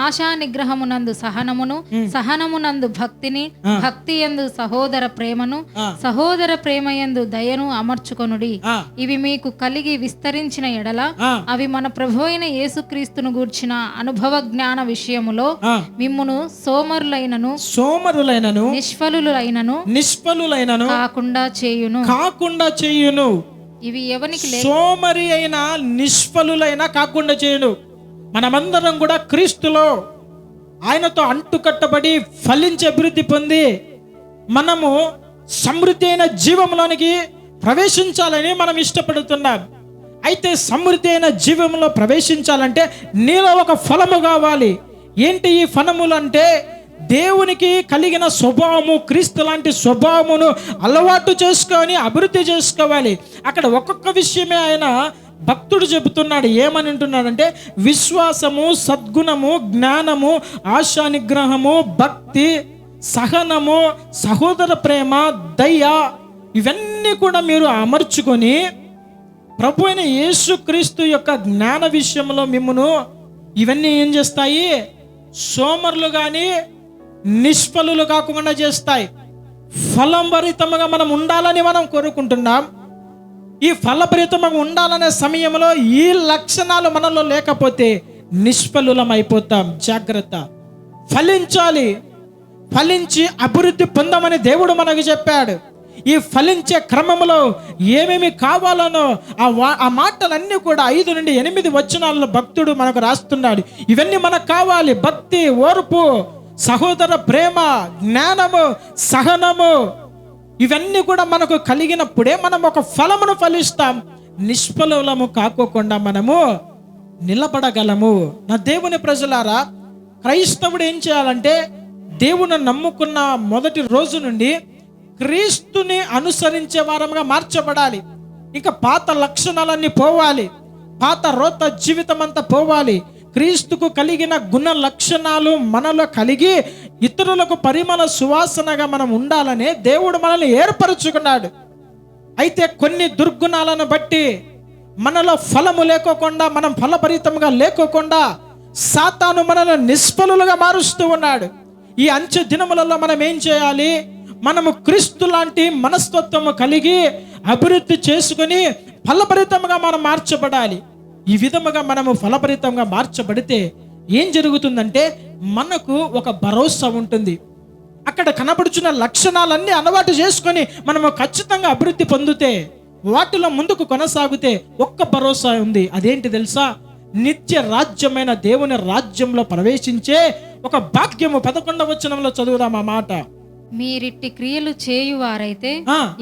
ఆశా నిగ్రహమునందు సహనమును, సహనమునందు భక్తిని, భక్తి యందు సహోదర ప్రేమను, సహోదర ప్రేమయందు దయను అమర్చుకొనుడి. ఇవి మీకు కలిగి విస్తరించిన ఎడల అవి మన ప్రభువైన యేసుక్రీస్తును గూర్చిన అనుభవ జ్ఞాన విషయములో మిమ్మును సోమరులైనను నిష్ఫలులైనను కాకుండా చేయును. ఇవి ఎవనికి సోమరి అయినా నిష్ఫలులైనా కాకుండా చేయును. మనమందరం కూడా క్రీస్తులో ఆయనతో అంటుకట్టబడి ఫలించి అభివృద్ధి పొంది మనము సమృద్ధి అయిన జీవంలోనికి ప్రవేశించాలని మనం ఇష్టపడుతున్నాం. అయితే సమృద్ధి అయిన జీవంలో ప్రవేశించాలంటే నీలో ఒక ఫలము కావాలి. ఏంటి ఈ ఫలములు అంటే దేవునికి కలిగిన స్వభావము, క్రీస్తు లాంటి స్వభావమును అలవాటు చేసుకొని అభివృద్ధి చేసుకోవాలి. అక్కడ ఒక్కొక్క విషయమే ఆయన భక్తుడు చెబుతున్నాడు. ఏమని అంటున్నాడంటే విశ్వాసము, సద్గుణము, జ్ఞానము, ఆశా నిగ్రహము, భక్తి, సహనము, సహోదర ప్రేమ, దయ, ఇవన్నీ కూడా మీరు అమర్చుకొని ప్రభు అయిన యేసుక్రీస్తు యొక్క జ్ఞాన విషయంలో మిమ్మును ఇవన్నీ ఏం చేస్తాయి? సోమరులు కానీ నిష్ఫలులు కాకుండా చేస్తాయి. ఫలభరితముగా మనం ఉండాలని మనం కోరుకుంటున్నాం. ఈ ఫలభరితముగా ఉండాలనే సమయంలో ఈ లక్షణాలు మనలో లేకపోతే నిష్ఫలులం అయిపోతాం. జాగ్రత్త. ఫలించాలి, ఫలించి అభివృద్ధి పొందమని దేవుడు మనకు చెప్పాడు. ఈ ఫలించే క్రమంలో ఏమేమి కావాలనో ఆ మాటలన్నీ కూడా 5 నుండి 8 వచనాల్లో భక్తుడు మనకు రాస్తున్నాడు. ఇవన్నీ మనకు కావాలి. భక్తి, ఓర్పు, సహోదర ప్రేమ, జ్ఞానము, సహనము, ఇవన్నీ కూడా మనకు కలిగినప్పుడే మనం ఒక ఫలమును ఫలిస్తాం. నిష్ఫలము కాకోకుండా మనము నిలబడగలము. నా దేవుని ప్రజలారా, క్రైస్తవుడు ఏం చేయాలంటే దేవుని నమ్ముకున్న మొదటి రోజు నుండి క్రీస్తుని అనుసరించే వారంగా మార్చబడాలి. ఇంకా పాత లక్షణాలన్నీ పోవాలి, పాత రోత జీవితం అంతా పోవాలి. క్రీస్తుకు కలిగిన గుణ లక్షణాలు మనలో కలిగి ఇతరులకు పరిమళ సువాసనగా మనం ఉండాలనే దేవుడు మనల్ని ఏర్పరచుకున్నాడు. అయితే కొన్ని దుర్గుణాలను బట్టి మనలో ఫలము లేకోకుండా, మనం ఫలభరితంగా లేకోకుండా సాతాను మనల్ని నిష్ఫలులుగా మారుస్తూ ఉన్నాడు. ఈ అంచె దినములలో మనం ఏం చేయాలి? మనము క్రీస్తు లాంటి మనస్తత్వము కలిగి అభివృద్ధి చేసుకుని ఫలభరితంగా మనం మార్చబడాలి. ఈ విధముగా మనము ఫలభరితంగా మార్చబడితే ఏం జరుగుతుందంటే మనకు ఒక భరోసా ఉంటుంది. అక్కడ కనబడుచున్న లక్షణాలన్నీ అలవాటు చేసుకొని మనము ఖచ్చితంగా అభివృద్ధి పొందితే, వాటిలో ముందుకు కొనసాగితే ఒక్క భరోసా ఉంది. అదేంటి తెలుసా? నిత్య రాజ్యమైన దేవుని రాజ్యంలో ప్రవేశించే ఒక భాగ్యము. 11వ వచనంలో చదువుదాం ఆ మాట. మీరిట్టి క్రియలు చేయువారైతే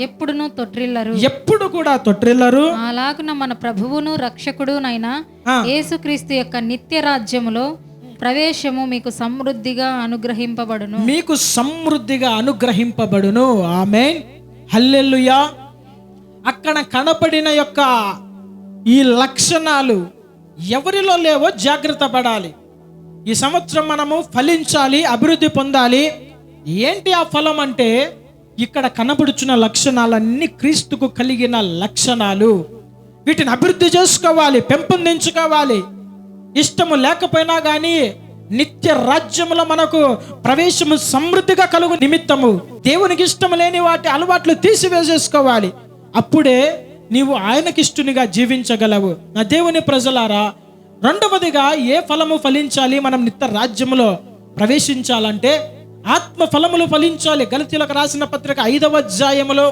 ఎప్పుడును తొట్రిల్లరు, ఎప్పుడు కూడా తొట్రిల్లరు. అలాగున మన ప్రభువును రక్షకుడునైన యేసుక్రీస్తు యొక్క నిత్య రాజ్యములో ప్రవేశము మీకు సమృద్ధిగా అనుగ్రహింపబడును. మీకు సమృద్ధిగా అనుగ్రహింపబడును. ఆమేన్, హల్లెలూయా. అక్కడ కనపడిన యొక్క ఈ లక్షణాలు ఎవరిలో లేవో జాగ్రత్త పడాలి. ఈ సంవత్సరం మనము ఫలించాలి, అభివృద్ధి పొందాలి. ఏంటి ఆ ఫలం అంటే ఇక్కడ కనబడుచున్న లక్షణాలన్నీ క్రీస్తుకు కలిగిన లక్షణాలు. వీటిని అభివృద్ధి చేసుకోవాలి, పెంపొందించుకోవాలి. ఇష్టము లేకపోయినా కానీ నిత్య రాజ్యములో మనకు ప్రవేశము సమృద్ధిగా కలుగు నిమిత్తము దేవునికి ఇష్టం లేని వాటి అలవాట్లు తీసివేసేసుకోవాలి. అప్పుడే నీవు ఆయనకిష్టునిగా జీవించగలవు. నా దేవుని ప్రజలారా, రెండవదిగా ఏ ఫలము ఫలించాలి? మనం నిత్య రాజ్యములో ప్రవేశించాలంటే ఆత్మ ఫలములు ఫలించాలి. గలతీయులకు రాసిన పత్రిక 5వ అధ్యాయములో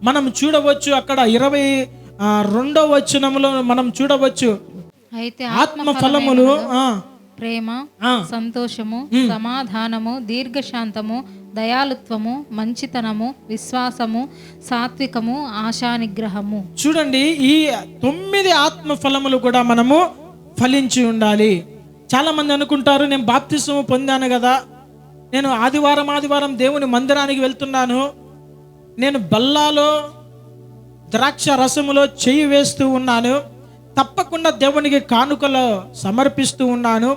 మనం చూడవచ్చు. అక్కడ 22వ వచనములో మనం చూడవచ్చు. అయితే ఆత్మ ఫలములు ప్రేమ, సంతోషము, సమాధానము, దీర్ఘశాంతము, దయాలుత్వము, మంచితనము, విశ్వాసము, సాత్వికము, ఆశానిగ్రహము. చూడండి, ఈ 9 ఆత్మ ఫలములు కూడా మనము ఫలించి ఉండాలి. చాలా మంది అనుకుంటారు, నేను బాప్తిస్మం పొందాను కదా, నేను ఆదివారం దేవుని మందిరానికి వెళ్తున్నాను, నేను బల్లాలో ద్రాక్ష రసములో చెయ్యి వేస్తూ ఉన్నాను, తప్పకుండా దేవునికి కానుకలు సమర్పిస్తూ ఉన్నాను,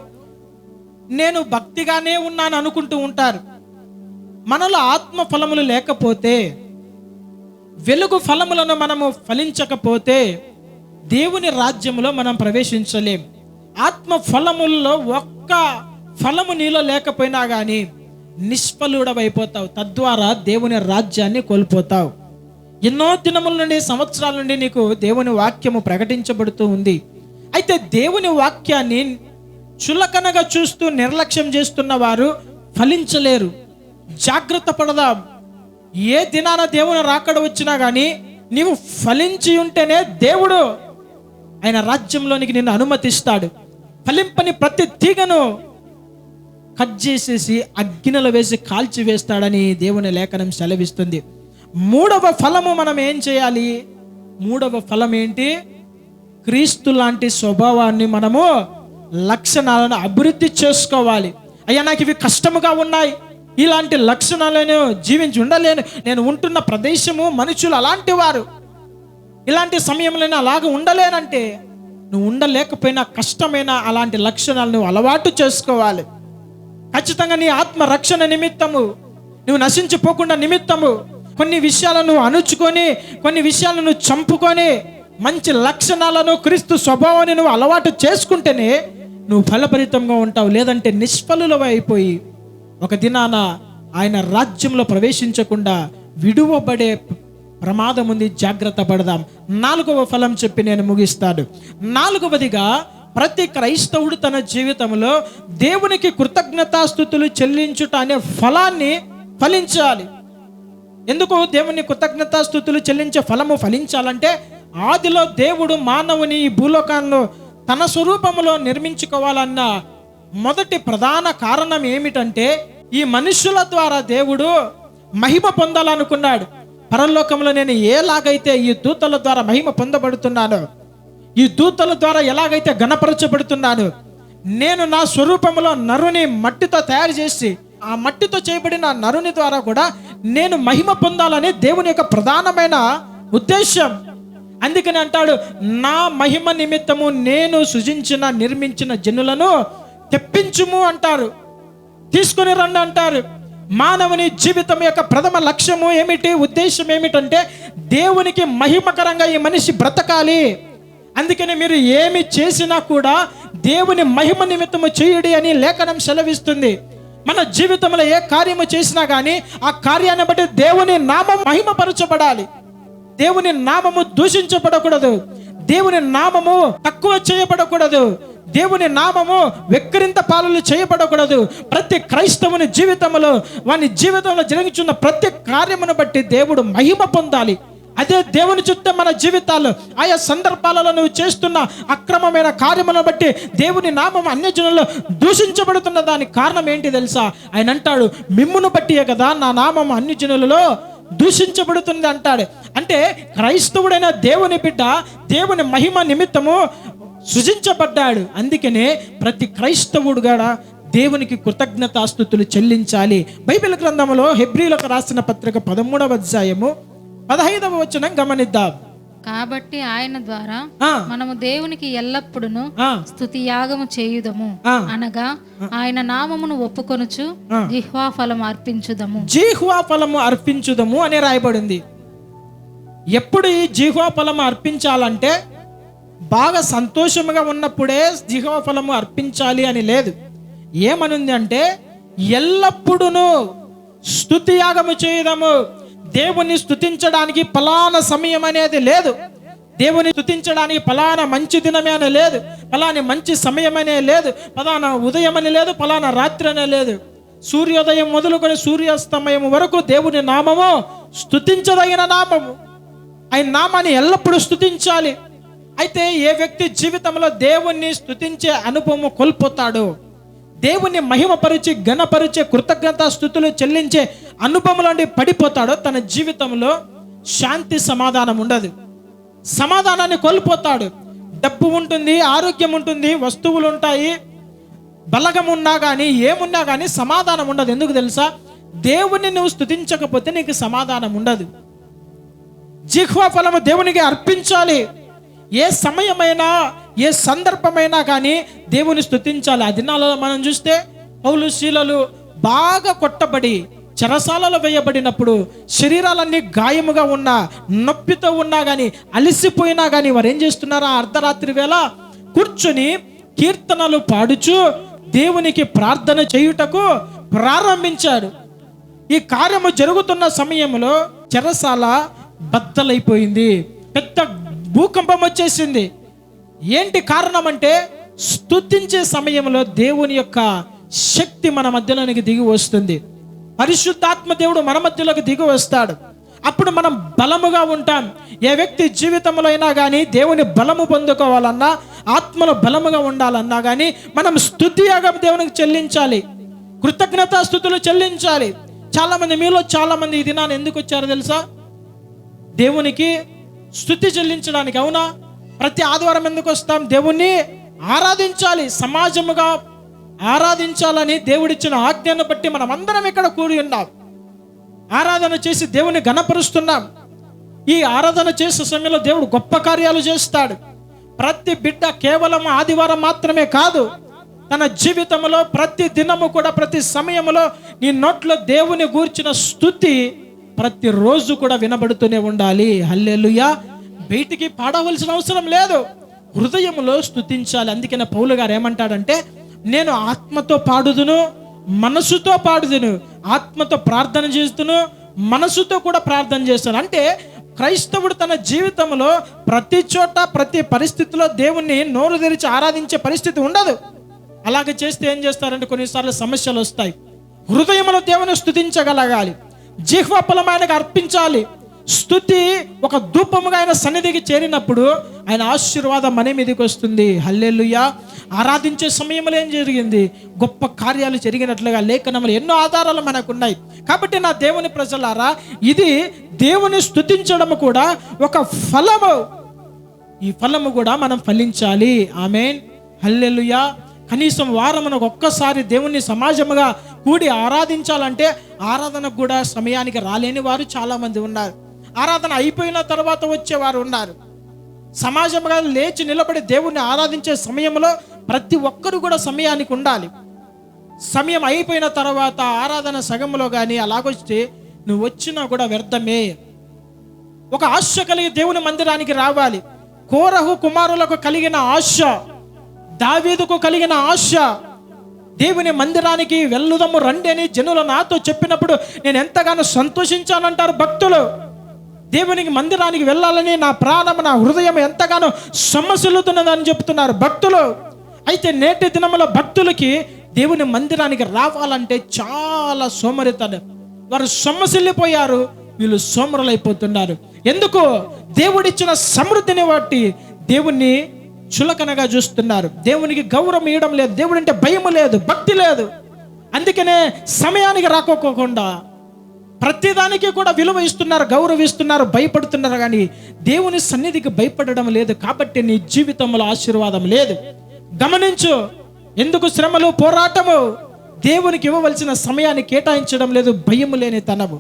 నేను భక్తిగానే ఉన్నాను అనుకుంటూ ఉంటారు. మనలో ఆత్మ ఫలములు లేకపోతే, వెలుగు ఫలములను మనము ఫలించకపోతే దేవుని రాజ్యంలో మనం ప్రవేశించలేం. ఆత్మ ఫలముల్లో ఒక్క ఫలము నీలో లేకపోయినా కానీ నిష్ఫలుడవైపోతావు. తద్వారా దేవుని రాజ్యాన్ని కోల్పోతావు. ఎన్నో దినముల నుండి, సంవత్సరాల నుండి నీకు దేవుని వాక్యము ప్రకటించబడుతూ ఉంది. అయితే దేవుని వాక్యాన్ని చులకనగా చూస్తూ నిర్లక్ష్యం చేస్తున్న వారు ఫలించలేరు. జాగ్రత్త పడదాం. ఏ దినాన దేవుని రాకడ వచ్చినా కానీ నీవు ఫలించి ఉంటేనే దేవుడు ఆయన రాజ్యంలోనికి నిన్ను అనుమతిస్తాడు. ఫలింపని ప్రతి తీగను కట్ చేసేసి అగ్నిలో వేసి కాల్చి వేస్తాడని దేవుని లేఖనం సెలవిస్తుంది. 3వ ఫలము మనం ఏం చేయాలి? 3వ ఫలం ఏంటి? క్రీస్తు లాంటి స్వభావాన్ని మనము, లక్షణాలను అభివృద్ధి చేసుకోవాలి. అయ్యా, నాకు ఇవి కష్టముగా ఉన్నాయి, ఇలాంటి లక్షణాలను జీవించి ఉండలేను, నేను ఉంటున్న ప్రదేశము, మనుషులు అలాంటి వారు, ఇలాంటి సమయంలో అలాగ ఉండలేనంటే నువ్వు ఉండలేకపోయినా కష్టమైన అలాంటి లక్షణాలు నువ్వు అలవాటు చేసుకోవాలి. ఖచ్చితంగా నీ ఆత్మ రక్షణ నిమిత్తము, నువ్వు నశించిపోకుండా నిమిత్తము కొన్ని విషయాలను అణుచుకొని, కొన్ని విషయాలను చంపుకొని, మంచి లక్షణాలను, క్రీస్తు స్వభావాన్ని నువ్వు అలవాటు చేసుకుంటేనే నువ్వు ఫలభరితంగా ఉంటావు. లేదంటే నిష్ఫలులవై అయిపోయి ఒక దినాన ఆయన రాజ్యంలో ప్రవేశించకుండా విడువబడే ప్రమాదం ఉంది. జాగ్రత్త పడదాం. 4వ ఫలం చెప్పి నేను ముగిస్తాను. 4వదిగా, ప్రతి క్రైస్తవుడు తన జీవితంలో దేవునికి కృతజ్ఞతాస్తుతులు చెల్లించుట అనే ఫలాన్ని ఫలించాలి. ఎందుకు దేవుని కృతజ్ఞతాస్తుతులు చెల్లించే ఫలము ఫలించాలంటే, ఆదిలో దేవుడు మానవుని ఈ భూలోకంలో తన స్వరూపములో నిర్మించుకోవాలన్న మొదటి ప్రధాన కారణం ఏమిటంటే, ఈ మనుషుల ద్వారా దేవుడు మహిమ పొందాలనుకున్నాడు. పరలోకంలో నేను ఎలాగైతే ఈ దూతల ద్వారా మహిమ పొందబడుతున్నానో, ఈ దూతల ద్వారా ఎలాగైతే గణపరచబడుతున్నాను, నేను నా స్వరూపంలో నరుని మట్టితో తయారు చేసి, ఆ మట్టితో చేయబడిన నరుని ద్వారా కూడా నేను మహిమ పొందాలని దేవుని యొక్క ప్రధానమైన ఉద్దేశం. అందుకని అంటాడు, నా మహిమ నిమిత్తము నేను సృజించిన, నిర్మించిన జనులను తెప్పించుము అంటారు, తీసుకొని రండి అంటారు. మానవుని జీవితం యొక్క ప్రథమ లక్ష్యము ఏమిటి, ఉద్దేశం ఏమిటంటే, దేవునికి మహిమకరంగా ఈ మనిషి బ్రతకాలి. అందుకని మీరు ఏమి చేసినా కూడా దేవుని మహిమ నిమిత్తము చేయుడి అని లేఖనం సెలవిస్తుంది. మన జీవితంలో ఏ కార్యము చేసినా కానీ ఆ కార్యాన్ని బట్టి దేవుని నామం మహిమపరచబడాలి. దేవుని నామము దూషించబడకూడదు, దేవుని నామము తక్కువ చేయబడకూడదు, దేవుని నామము వెక్కిరింత పాలన చేయబడకూడదు. ప్రతి క్రైస్తవుని జీవితంలో, వాని జీవితంలో జరుగుతున్న ప్రతి కార్యమును బట్టి దేవుడు మహిమ పొందాలి. అదే దేవుని చుట్టూ మన జీవితాల్లో ఆయా సందర్భాలలో నువ్వు చేస్తున్న అక్రమమైన కార్యములను బట్టి దేవుని నామం అన్యజనుల్లో దూషించబడుతున్న దానికి కారణం ఏంటి తెలుసా? ఆయన అంటాడు, మిమ్మును బట్టియే కదా నా నామం అన్యజనులలో దూషించబడుతుంది అంటాడు. అంటే క్రైస్తవుడైన దేవుని బిడ్డ దేవుని మహిమ నిమిత్తము సృజించబడ్డాడు. అందుకనే ప్రతి క్రైస్తవుడు కూడా దేవునికి కృతజ్ఞతాస్తుతులు చెల్లించాలి. బైబిల్ గ్రంథంలో హెబ్రీలకు రాసిన పత్రిక 13వ అధ్యాయము 15వ వచనం గమనిద్దాం. కాబట్టి ఆయన ద్వారా మనము దేవునికి ఎల్లప్పుడూ స్తుతి యాగము చేయుదము, అనగా ఆయన నామమును ఒప్పుకొనుచు జిహ్వా ఫలము అర్పించుదము. జిహ్వా ఫలము అర్పించుదము అని రాయబడింది. ఎప్పుడు ఈ జిహ్వా ఫలము అర్పించాలంటే, బాగా సంతోషముగా ఉన్నప్పుడే జిహ్వా ఫలము అర్పించాలి అని లేదు. ఏమనుంది అంటే, ఎల్లప్పుడూ స్తుతి యాగము చేయుదము. దేవుని స్తుతించడానికి ఫలానా సమయం అనేది లేదు. దేవుని స్తుతించడానికి ఫలానా మంచి దినమే అని లేదు, ఫలాని మంచి సమయం అనే లేదు, ఫలానా ఉదయం అని లేదు, ఫలానా రాత్రి అనే లేదు. సూర్యోదయం మొదలుకొని సూర్యాస్తమయం వరకు దేవుని నామము స్తుతించదగిన నామము. ఆయన నామాన్ని ఎల్లప్పుడూ స్తుతించాలి. అయితే ఏ వ్యక్తి జీవితంలో దేవుణ్ణి స్తుతించే అనుభవం కోల్పోతాడో, దేవుని మహిమపరిచి ఘనపరిచే కృతజ్ఞతాస్తుతులు చెల్లించే అనుభవంలో పడిపోతాడో తన జీవితంలో శాంతి సమాధానం ఉండదు, సమాధానాన్ని కోల్పోతాడు. డబ్బు ఉంటుంది, ఆరోగ్యం ఉంటుంది, వస్తువులు ఉంటాయి, బలగం ఉన్నా కానీ ఏమున్నా కానీ సమాధానం ఉండదు. ఎందుకు తెలుసా? దేవుని నువ్వు స్తుతించకపోతే నీకు సమాధానం ఉండదు. జిహ్వా ఫలము దేవునికి అర్పించాలి. ఏ సమయమైనా ఏ సందర్భమైనా కానీ దేవుని స్తుతించాలి. ఆ దినాలలో మనం చూస్తే పౌలు శీలలు బాగా కొట్టబడి చెరసాలలో వేయబడినప్పుడు శరీరాలన్నీ గాయముగా ఉన్నా, నొప్పితో ఉన్నా కానీ, అలసిపోయినా కానీ వారు ఏం చేస్తున్నారా? అర్ధరాత్రి వేళ కూర్చొని కీర్తనలు పాడుచు దేవునికి ప్రార్థన చేయుటకు ప్రారంభించాడు. ఈ కార్యము జరుగుతున్న సమయంలో చెరసాల బద్దలైపోయింది, పెద్ద భూకంపం వచ్చేసింది. ఏంటి కారణం అంటే స్తుతించే సమయంలో దేవుని యొక్క శక్తి మన మధ్యలోనికి దిగి వస్తుంది. పరిశుద్ధాత్మ దేవుడు మన మధ్యలోకి దిగి వస్తాడు. అప్పుడు మనం బలముగా ఉంటాం. ఏ వ్యక్తి జీవితంలో అయినా కానీ దేవుని బలము పొందుకోవాలన్నా, ఆత్మలో బలముగా ఉండాలన్నా కానీ మనం స్తుతియాగం దేవునికి చెల్లించాలి, కృతజ్ఞతాస్తుతులు చెల్లించాలి. చాలామంది మీలో చాలామంది ఈ దినాన్ని ఎందుకు వచ్చారో తెలుసా? దేవునికి స్తుతి చెల్లించడానికి. అవునా? ప్రతి ఆదివారం ఎందుకు వస్తాం? దేవుణ్ణి ఆరాధించాలి, సమాజముగా ఆరాధించాలని దేవుడిచ్చిన ఆజ్ఞను బట్టి మనం అందరం ఇక్కడ కూడి ఉన్నాం. ఆరాధన చేసి దేవుని ఘనపరుస్తున్నాం. ఈ ఆరాధన చేసే సమయంలో దేవుడు గొప్ప కార్యాలు చేస్తాడు. ప్రతి బిడ్డ కేవలం ఆదివారం మాత్రమే కాదు, తన జీవితంలో ప్రతి దినము కూడా, ప్రతి సమయంలో నీ నోట్లో దేవుని గూర్చిన స్తుతి ప్రతిరోజు కూడా వినబడుతూనే ఉండాలి. హల్లెలూయా. బయటికి పాడవలసిన అవసరం లేదు, హృదయంలో స్తుతించాలి. అందుకనే పౌలు గారు ఏమంటాడంటే, నేను ఆత్మతో పాడుదును, మనసుతో పాడుదును. ఆత్మతో ప్రార్థన చేస్తును, మనసుతో కూడా ప్రార్థన చేస్తాను. అంటే క్రైస్తవుడు తన జీవితంలో ప్రతి చోట ప్రతి పరిస్థితిలో దేవుణ్ణి నోరు తెరిచి ఆరాధించే పరిస్థితి ఉండదు. అలాగే చేస్తే ఏం చేస్తారంటే కొన్నిసార్లు సమస్యలు వస్తాయి. హృదయంలో దేవుని స్తుతించగలగాలి, జిహ్వ ఫలం ఆయనకు అర్పించాలి. స్తుతి ఒక ధూపముగా ఆయన సన్నిధికి చేరినప్పుడు ఆయన ఆశీర్వాదం మన మీదకి వస్తుంది. హల్లెలూయా. ఆరాధించే సమయంలో ఏం జరిగింది? గొప్ప కార్యాలు జరిగినట్లుగా లేఖనములు ఎన్నో ఆధారాలు మనకు ఉన్నాయి. కాబట్టి నా దేవుని ప్రజలారా, ఇది దేవుని స్తుతించడం కూడా ఒక ఫలము. ఈ ఫలము కూడా మనం ఫలించాలి. ఆమేన్. హల్లెలూయా. కనీసం వారమునకు ఒక్కసారి దేవుణ్ణి సమాజముగా కూడి ఆరాధించాలంటే ఆరాధనకు కూడా సమయానికి రాలేని వారు చాలామంది ఉన్నారు. ఆరాధన అయిపోయిన తర్వాత వచ్చేవారు ఉన్నారు. సమాజంగా లేచి నిలబడి దేవుణ్ణి ఆరాధించే సమయంలో ప్రతి ఒక్కరు కూడా సమయానికి ఉండాలి. సమయం అయిపోయిన తర్వాత ఆరాధన సగంలో కానీ అలాగొస్తే నువ్వు వచ్చినా కూడా వ్యర్థమే. ఒక ఆశ కలిగి దేవుని మందిరానికి రావాలి. కోరహు కుమారులకు కలిగిన ఆశ, దావీదుకు కలిగిన ఆశ, దేవుని మందిరానికి వెళ్ళుదము రండి అని జనులు నాతో చెప్పినప్పుడు నేను ఎంతగానో సంతోషించానంటారు భక్తులు. దేవునికి మందిరానికి వెళ్ళాలని నా ప్రాణం, నా హృదయం ఎంతగానో సొమ్మసిల్లుతున్నదని చెప్తున్నారు భక్తులు. అయితే నేటి దినములో భక్తులకి దేవుని మందిరానికి రావాలంటే చాలా సోమరితనం. వారు సొమ్మసిల్లిపోయారు, వీళ్ళు సోమరులైపోతున్నారు. ఎందుకు? దేవుడిచ్చిన సమృద్ధిని బట్టి దేవుణ్ణి చులకనగా చూస్తున్నారు. దేవునికి గౌరవం ఇవ్వడం లేదు, దేవుడు అంటే భయం లేదు, భక్తి లేదు. అందుకనే సమయానికి రాకోకుండా ప్రతిదానికి కూడా విలువ ఇస్తున్నారు, గౌరవిస్తున్నారు, భయపడుతున్నారు. కానీ దేవుని సన్నిధికి భయపడడం లేదు. కాబట్టి నీ జీవితంలో ఆశీర్వాదం లేదు. గమనించు. ఎందుకు శ్రమలు, పోరాటము? దేవునికి ఇవ్వవలసిన సమయాన్ని కేటాయించడం లేదు, భయము లేని తనము.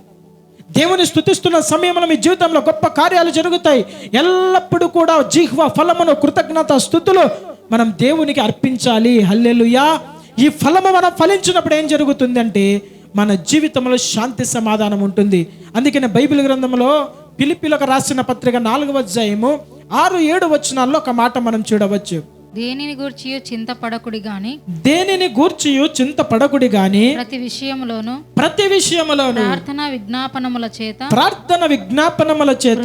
దేవుని స్తుతిస్తున్న సమయంలో మీ జీవితంలో గొప్ప కార్యాలు జరుగుతాయి. ఎల్లప్పుడూ కూడా జిహ్వ ఫలమును, కృతజ్ఞత స్తుతులు మనం దేవునికి అర్పించాలి. హల్లెలూయా. ఈ ఫలము మనం ఫలించినప్పుడు ఏం జరుగుతుంది అంటే మన జీవితంలో శాంతి సమాధానం ఉంటుంది. అందుకనే బైబిల్ గ్రంథంలో ఫిలిప్పీయులకు రాసిన పత్రిక 4వ అధ్యాయము 6-7 వచనాల్లో ఒక మాట మనం చూడవచ్చు. దేనిని గూర్చియు చింతపడకుడి గాని, దేనిని గూర్చియు చింతపడకుడి గాని, ప్రతి విషయములోను ప్రార్థన విజ్ఞాపనముల చేత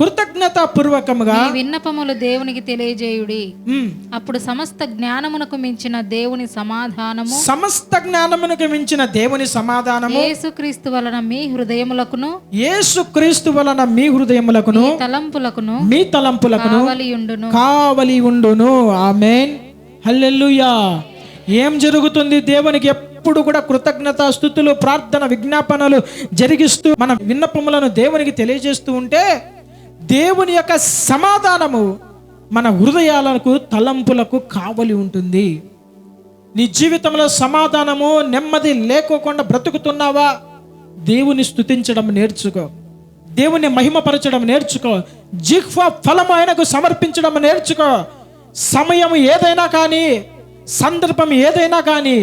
కృతజ్ఞతాపూర్వకముగా మీ విన్నపములు దేవునికి తెలియజేయుడి. అప్పుడు సమస్త జ్ఞానమునకు మించిన దేవుని సమాధానము యేసుక్రీస్తు వలన మీ హృదయములకును మీ తలంపులకును కావలి ఉండును. ఆమేన్. హల్లెలూయా. ఏం జరుగుతుంది? దేవునికి ఎప్పుడు కూడా కృతజ్ఞత స్తుతులు, ప్రార్థన, విజ్ఞాపనలు జరిగిస్తూ మన విన్నపములను దేవునికి తెలియజేస్తూ ఉంటే దేవుని యొక్క సమాధానము మన హృదయాలకు, తలంపులకు కావలి ఉంటుంది. నీ జీవితంలో సమాధానము, నెమ్మది లేకోకుండా బ్రతుకుతున్నావా? దేవుని స్తుతించడం నేర్చుకో, దేవుని మహిమపరచడం నేర్చుకో, జిహ్వ ఫలము ఆయనకు సమర్పించడం నేర్చుకో. సమయం ఏదైనా కానీ, సందర్భం ఏదైనా కానీ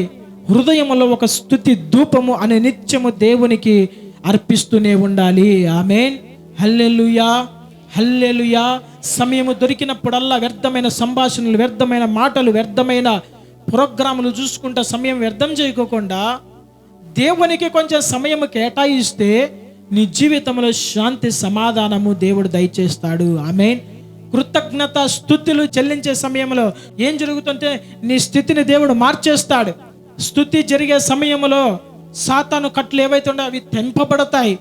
హృదయంలో ఒక స్తుతి ధూపము అనే నిత్యము దేవునికి అర్పిస్తూనే ఉండాలి. ఆమేన్. హల్లెలూయా, హల్లెలూయా. సమయము దొరికినప్పుడల్లా వ్యర్థమైన సంభాషణలు, వ్యర్థమైన మాటలు, వ్యర్థమైన ప్రోగ్రాములు చూసుకుంటా సమయం వ్యర్థం చేయకోకుండా దేవునికి కొంచెం సమయం కేటాయిస్తే నీ జీవితంలో శాంతి, సమాధానము దేవుడు దయచేస్తాడు. ఆమేన్. కృతజ్ఞత స్తుతులు చెల్లించే సమయంలో ఏం జరుగుతుంటే నీ స్థితిని దేవుడు మార్చేస్తాడు. స్తుతి జరిగే సమయంలో సాతాను కట్లు ఏవైతే ఉన్నాయో అవి తెంపబడతాయి.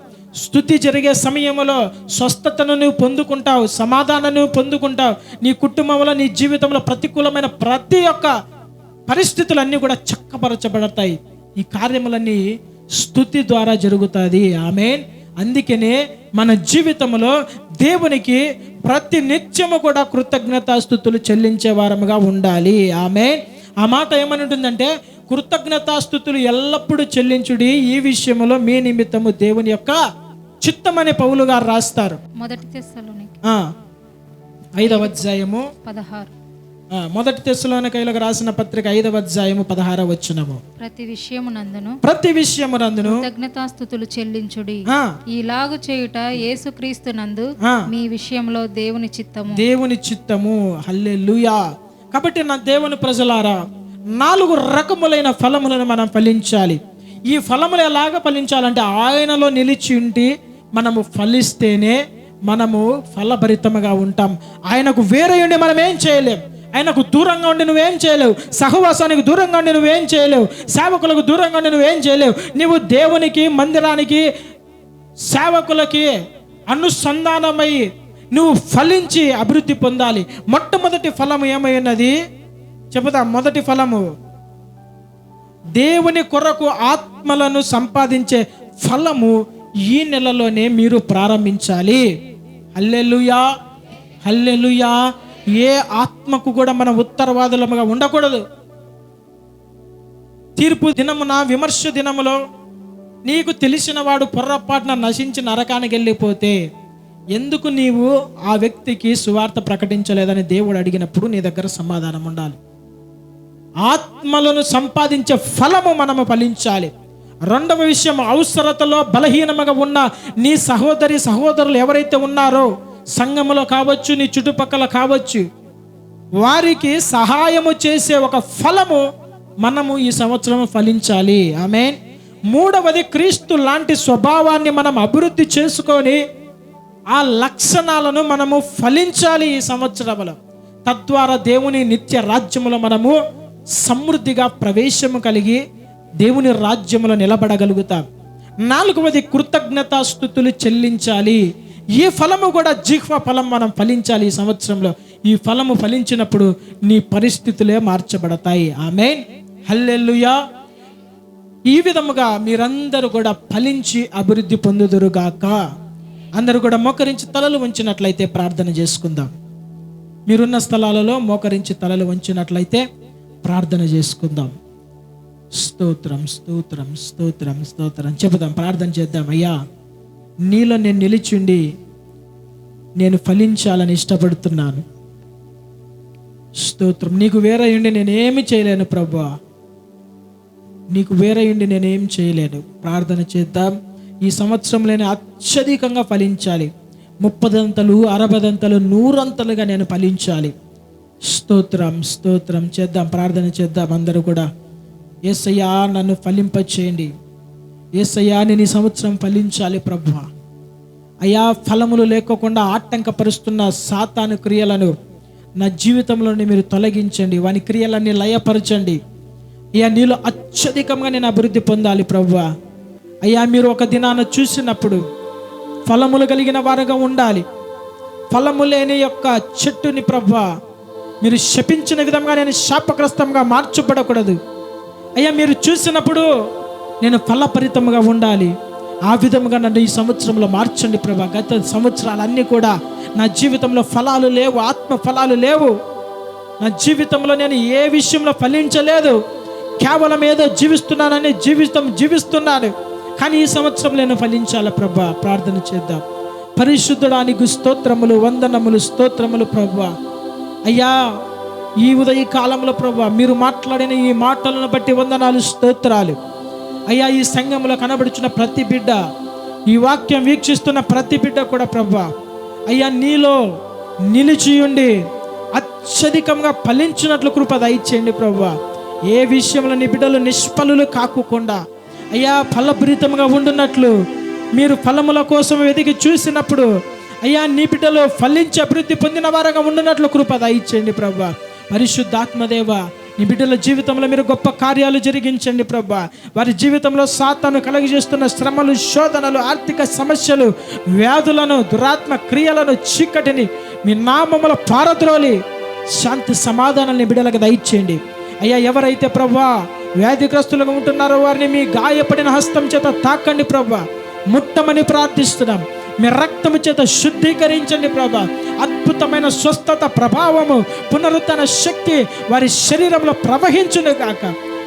స్తుతి జరిగే సమయంలో స్వస్థతను నువ్వు పొందుకుంటావు, సమాధానాన్ని పొందుకుంటావు. నీ కుటుంబంలో, నీ జీవితంలో ప్రతికూలమైన ప్రతి ఒక్క పరిస్థితులన్నీ కూడా చక్కపరచబడతాయి. ఈ కార్యములన్నీ స్తుతి ద్వారా జరుగుతుంది. ఆమేన్. అందుకనే మన జీవితంలో దేవునికి ప్రతి నిత్యము కూడా కృతజ్ఞతాస్తుతులు చెల్లించే వారముగా ఉండాలి. ఆమేన్. ఆ మాట ఏమని ఉంటుందంటే, కృతజ్ఞతాస్తుతులు ఎల్లప్పుడూ చెల్లించుడి, ఈ విషయంలో మీ నిమిత్తము దేవుని యొక్క చిత్తమని పౌలు గారు రాస్తారు. మొదటి తెస్సలోనిక 5వ అధ్యాయము 16. మొదటి తెస్సలోనికయులకు రాసిన పత్రిక 5వ అధ్యాయము 16వ వచనము. ప్రతి విషయమునందును కృతజ్ఞతాస్తుతులు చెల్లించుడి, ఈలాగు చేయుట యేసుక్రీస్తు నందు మీ విషయంలో దేవుని చిత్తము. హల్లెలూయా. కాబట్టి నా దేవుని ప్రజలారా, 4 రకములైన ఫలములను మనం ఫలించాలి. ఈ ఫలములు ఎలాగ ఫలించాలంటే ఆయనలో నిలిచి ఉండి మనము ఫలిస్తేనే మనము ఫలభరితముగా ఉంటాం. ఆయనకు వేరే ఉండి మనం ఏం చేయలేం. ఆయనకు దూరంగా ఉండి నువ్వేం చేయలేవు. సహవాసానికి దూరంగా ఉండి నువ్వేం చేయలేవు. సేవకులకు దూరంగా ఉండి నువ్వేం చేయలేవు. నువ్వు దేవునికి, మందిరానికి, సేవకులకి అనుసంధానమై నువ్వు ఫలించి అభివృద్ధి పొందాలి. మొట్టమొదటి ఫలము ఏమై ఉన్నది చెబుతా. మొదటి ఫలము దేవుని కొరకు ఆత్మలను సంపాదించే ఫలము ఈ నెలలోనే మీరు ప్రారంభించాలి. హల్లెలూయా, హల్లెలూయా. ఏ ఆత్మకు కూడా మనం ఉత్తరవాదులముగా ఉండకూడదు. తీర్పు దినమున, విమర్శ దినములో నీకు తెలిసిన వాడు పొర్రపాటున నశించి నరకానికి వెళ్ళిపోతే ఎందుకు నీవు ఆ వ్యక్తికి సువార్త ప్రకటించలేదని దేవుడు అడిగినప్పుడు నీ దగ్గర సమాధానం ఉండాలి. ఆత్మలను సంపాదించే ఫలము మనము ఫలించాలి. రెండవ విషయం, అవసరతలో బలహీనముగా ఉన్న నీ సహోదరులు ఎవరైతే ఉన్నారో, సంఘములో కావచ్చు, నీ చుట్టుపక్కల కావచ్చు, వారికి సహాయము చేసే ఒక ఫలము మనము ఈ సంవత్సరం ఫలించాలి. ఆమేన్. మూడవది, క్రీస్తు లాంటి స్వభావాన్ని మనం అభివృద్ధి చేసుకొని ఆ లక్షణాలను మనము ఫలించాలి ఈ సంవత్సరంలో. తద్వారా దేవుని నిత్య రాజ్యములో మనము సమృద్ధిగా ప్రవేశము కలిగి దేవుని రాజ్యములో నిలబడగలుగుతాం. 4వది, కృతజ్ఞతాస్తుతులు చెల్లించాలి. ఈ ఫలము కూడా జిహ్వ ఫలం మనం ఫలించాలి ఈ సంవత్సరంలో. ఈ ఫలము ఫలించినప్పుడు నీ పరిస్థితులే మార్చబడతాయి. ఆమేన్. హల్లెలూయా. ఈ విధముగా మీరందరూ కూడా ఫలించి అభివృద్ధి పొందుదురుగాక. అందరూ కూడా మోకరించి తలలు వంచినట్లయితే ప్రార్థన చేసుకుందాం. మీరున్న స్థలాలలో మోకరించి తలలు వంచినట్లయితే ప్రార్థన చేసుకుందాం. స్తోత్రం, స్తోత్రం, స్తోత్రం, స్తోత్రం చెబుదాం, ప్రార్థన చేద్దాం. అయ్యా, నీలో నేను నిలిచిండి నేను ఫలించాలని ఇష్టపడుతున్నాను. స్తోత్రం. నీకు వేరే ఉండి నేనేమి చేయలేను ప్రభువా, నీకు వేరే ఉండి నేనేం చేయలేను. ప్రార్థన చేద్దాం. ఈ సంవత్సరంలోనే అత్యధికంగా ఫలించాలి. 30 అంతలు, 60 అంతలు, 100 అంతలుగా నేను ఫలించాలి. స్తోత్రం, స్తోత్రం చేద్దాం, ప్రార్థన చేద్దాం. అందరూ కూడా యేసయ్యా నన్ను ఫలింపచేయండి. యేసయ్యా నేను ఈ సంవత్సరం ఫలించాలి ప్రభువా. అయ్యా, ఫలములు లేకోకుండా ఆటంకపరుస్తున్న సాతాను క్రియలను నా జీవితంలోని మీరు తొలగించండి. వాని క్రియలన్నీ లయపరచండి. అయ్యా, నీలో అత్యధికంగా నేను అభివృద్ధి పొందాలి ప్రభువా. అయ్యా, మీరు ఒక దినాన చూసినప్పుడు ఫలములు కలిగిన వారుగా ఉండాలి. ఫలము లేని యొక్క చెట్టుని ప్రభువా మీరు శపించిన విధంగా నేను శాపగ్రస్తంగా మార్చబడకూడదు అయ్యా. మీరు చూసినప్పుడు నేను ఫలపరితముగా ఉండాలి. ఆ విధముగా నన్ను ఈ సంవత్సరంలో మార్చండి ప్రభా. గత సంవత్సరాలన్నీ కూడా నా జీవితంలో ఫలాలు లేవు, ఆత్మ ఫలాలు లేవు. నా జీవితంలో నేను ఏ విషయంలో ఫలించలేదు. కేవలం ఏదో జీవిస్తున్నానని జీవిస్తున్నాను. కానీ ఈ సంవత్సరం నేను ఫలించాలి ప్రభా. ప్రార్థన చేద్దాం. పరిశుద్ధుడానికి స్తోత్రములు, వందనములు, స్తోత్రములు ప్రభా. అయ్యా, ఈ ఉదయ కాలంలో ప్రభా మీరు మాట్లాడిన ఈ మాటలను బట్టి వందనాలు, స్తోత్రాలు అయ్యా. ఈ సంఘంలో కనబడుచున్న ప్రతి బిడ్డ, ఈ వాక్యం వీక్షిస్తున్న ప్రతి బిడ్డ కూడా ప్రభా అయ్యా నీలో నిలిచియుండి అత్యధికంగా ఫలించినట్లు కృప దయచేయండి ప్రభా. ఏ విషయంలో నీ బిడ్డలు నిష్ఫలులు కాకుండా అయ్యా ఫలభరితంగా ఉండున్నట్లు, మీరు ఫలముల కోసం వెతికి చూసినప్పుడు అయ్యా నీ బిడ్డలు ఫలించి అభివృద్ధి పొందిన వారుగా ఉండున్నట్లు కృప దయచేయండి ప్రభా. పరిశుద్ధాత్మదేవ, నీ బిడ్డల జీవితంలో మీరు గొప్ప కార్యాలు జరిగించండి ప్రభా. వారి జీవితంలో సాతాను కలుగజేస్తున్న శ్రమలు, శోధనలు, ఆర్థిక సమస్యలు, వ్యాధులను, దురాత్మ క్రియలను, చీకటిని మీ నామములో పారద్రోలి శాంతి సమాధానాన్ని బిడ్డలకు దయచేయండి అయ్యా. ఎవరైతే ప్రభా వ్యాధిగ్రస్తులుగా ఉంటున్నారో వారిని మీ గాయపడిన హస్తం చేత తాకండి ప్రభా. ముట్టమని ప్రార్థిస్తున్నాం. మీ రక్తము చేత శుద్ధీకరించండి ప్రభా. అద్భుతమైన స్వస్థత ప్రభావము, పునరుద్ధరణ శక్తి వారి శరీరంలో ప్రవహించును గాక.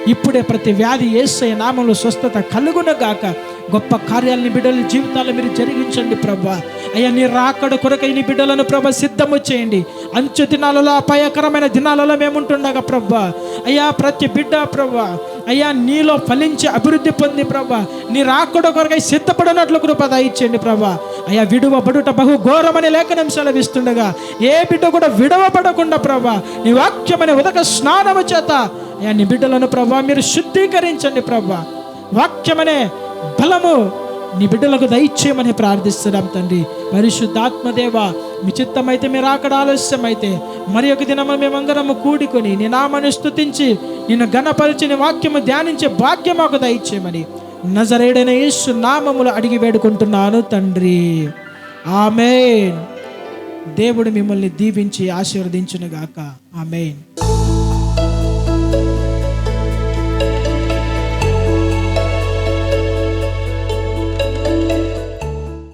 ఇప్పుడే ప్రతి వ్యాధి యేసయ్య నామములో స్వస్థత కలుగును గాక. గొప్ప కార్యాలని బిడ్డల జీవితాల్లో మీరు జరిగించండి ప్రభా. అయ్యా నీ రాకడ కొరకై నీ బిడ్డలను ప్రభా సిద్ధము చేయండి. అంచు దినాలలో, అపాయకరమైన దినాలలో మేముంటుండగా ప్రభా అయ్యా ప్రతి బిడ్డ ప్రభా అయ్యా నీలో ఫలించి అభివృద్ధి పొంది ప్రభా నీ రాకడ కొరకై సిద్ధపడినట్లు కృప దయచేయండి ప్రభా. అయ్యా విడువబడుట బహు ఘోరమని లేఖనం సెలవిస్తుండగా ఏ బిడ్డ కూడా విడవబడకుండా ప్రభా నీ వాక్యమనే ఉదక స్నానము చేత అయ్యా నీ బిడ్డలను ప్రభా మీరు శుద్ధీకరించండి ప్రభా. వాక్యమనే బలము నీ బిడ్డలకు దయచేయమని ప్రార్థిస్తున్నాం తండ్రి. పరిశుద్ధాత్మదేవ, మీ చిత్తమైతే మీరు అక్కడ ఆలస్యమైతే మరి ఒక దినము మేమందరము కూడుకొని నీ నామాన్ని స్తుతించి నిన్ను ఘనపరిచి నీ వాక్యము ధ్యానించే భాగ్యం మాకు దయచేయమని నజరేయుడైన యేసు నామములో అడిగి వేడుకుంటున్నాను తండ్రి. ఆమేన్. దేవుడు మిమ్మల్ని దీవించి ఆశీర్వదించునుగాక. ఆమేన్.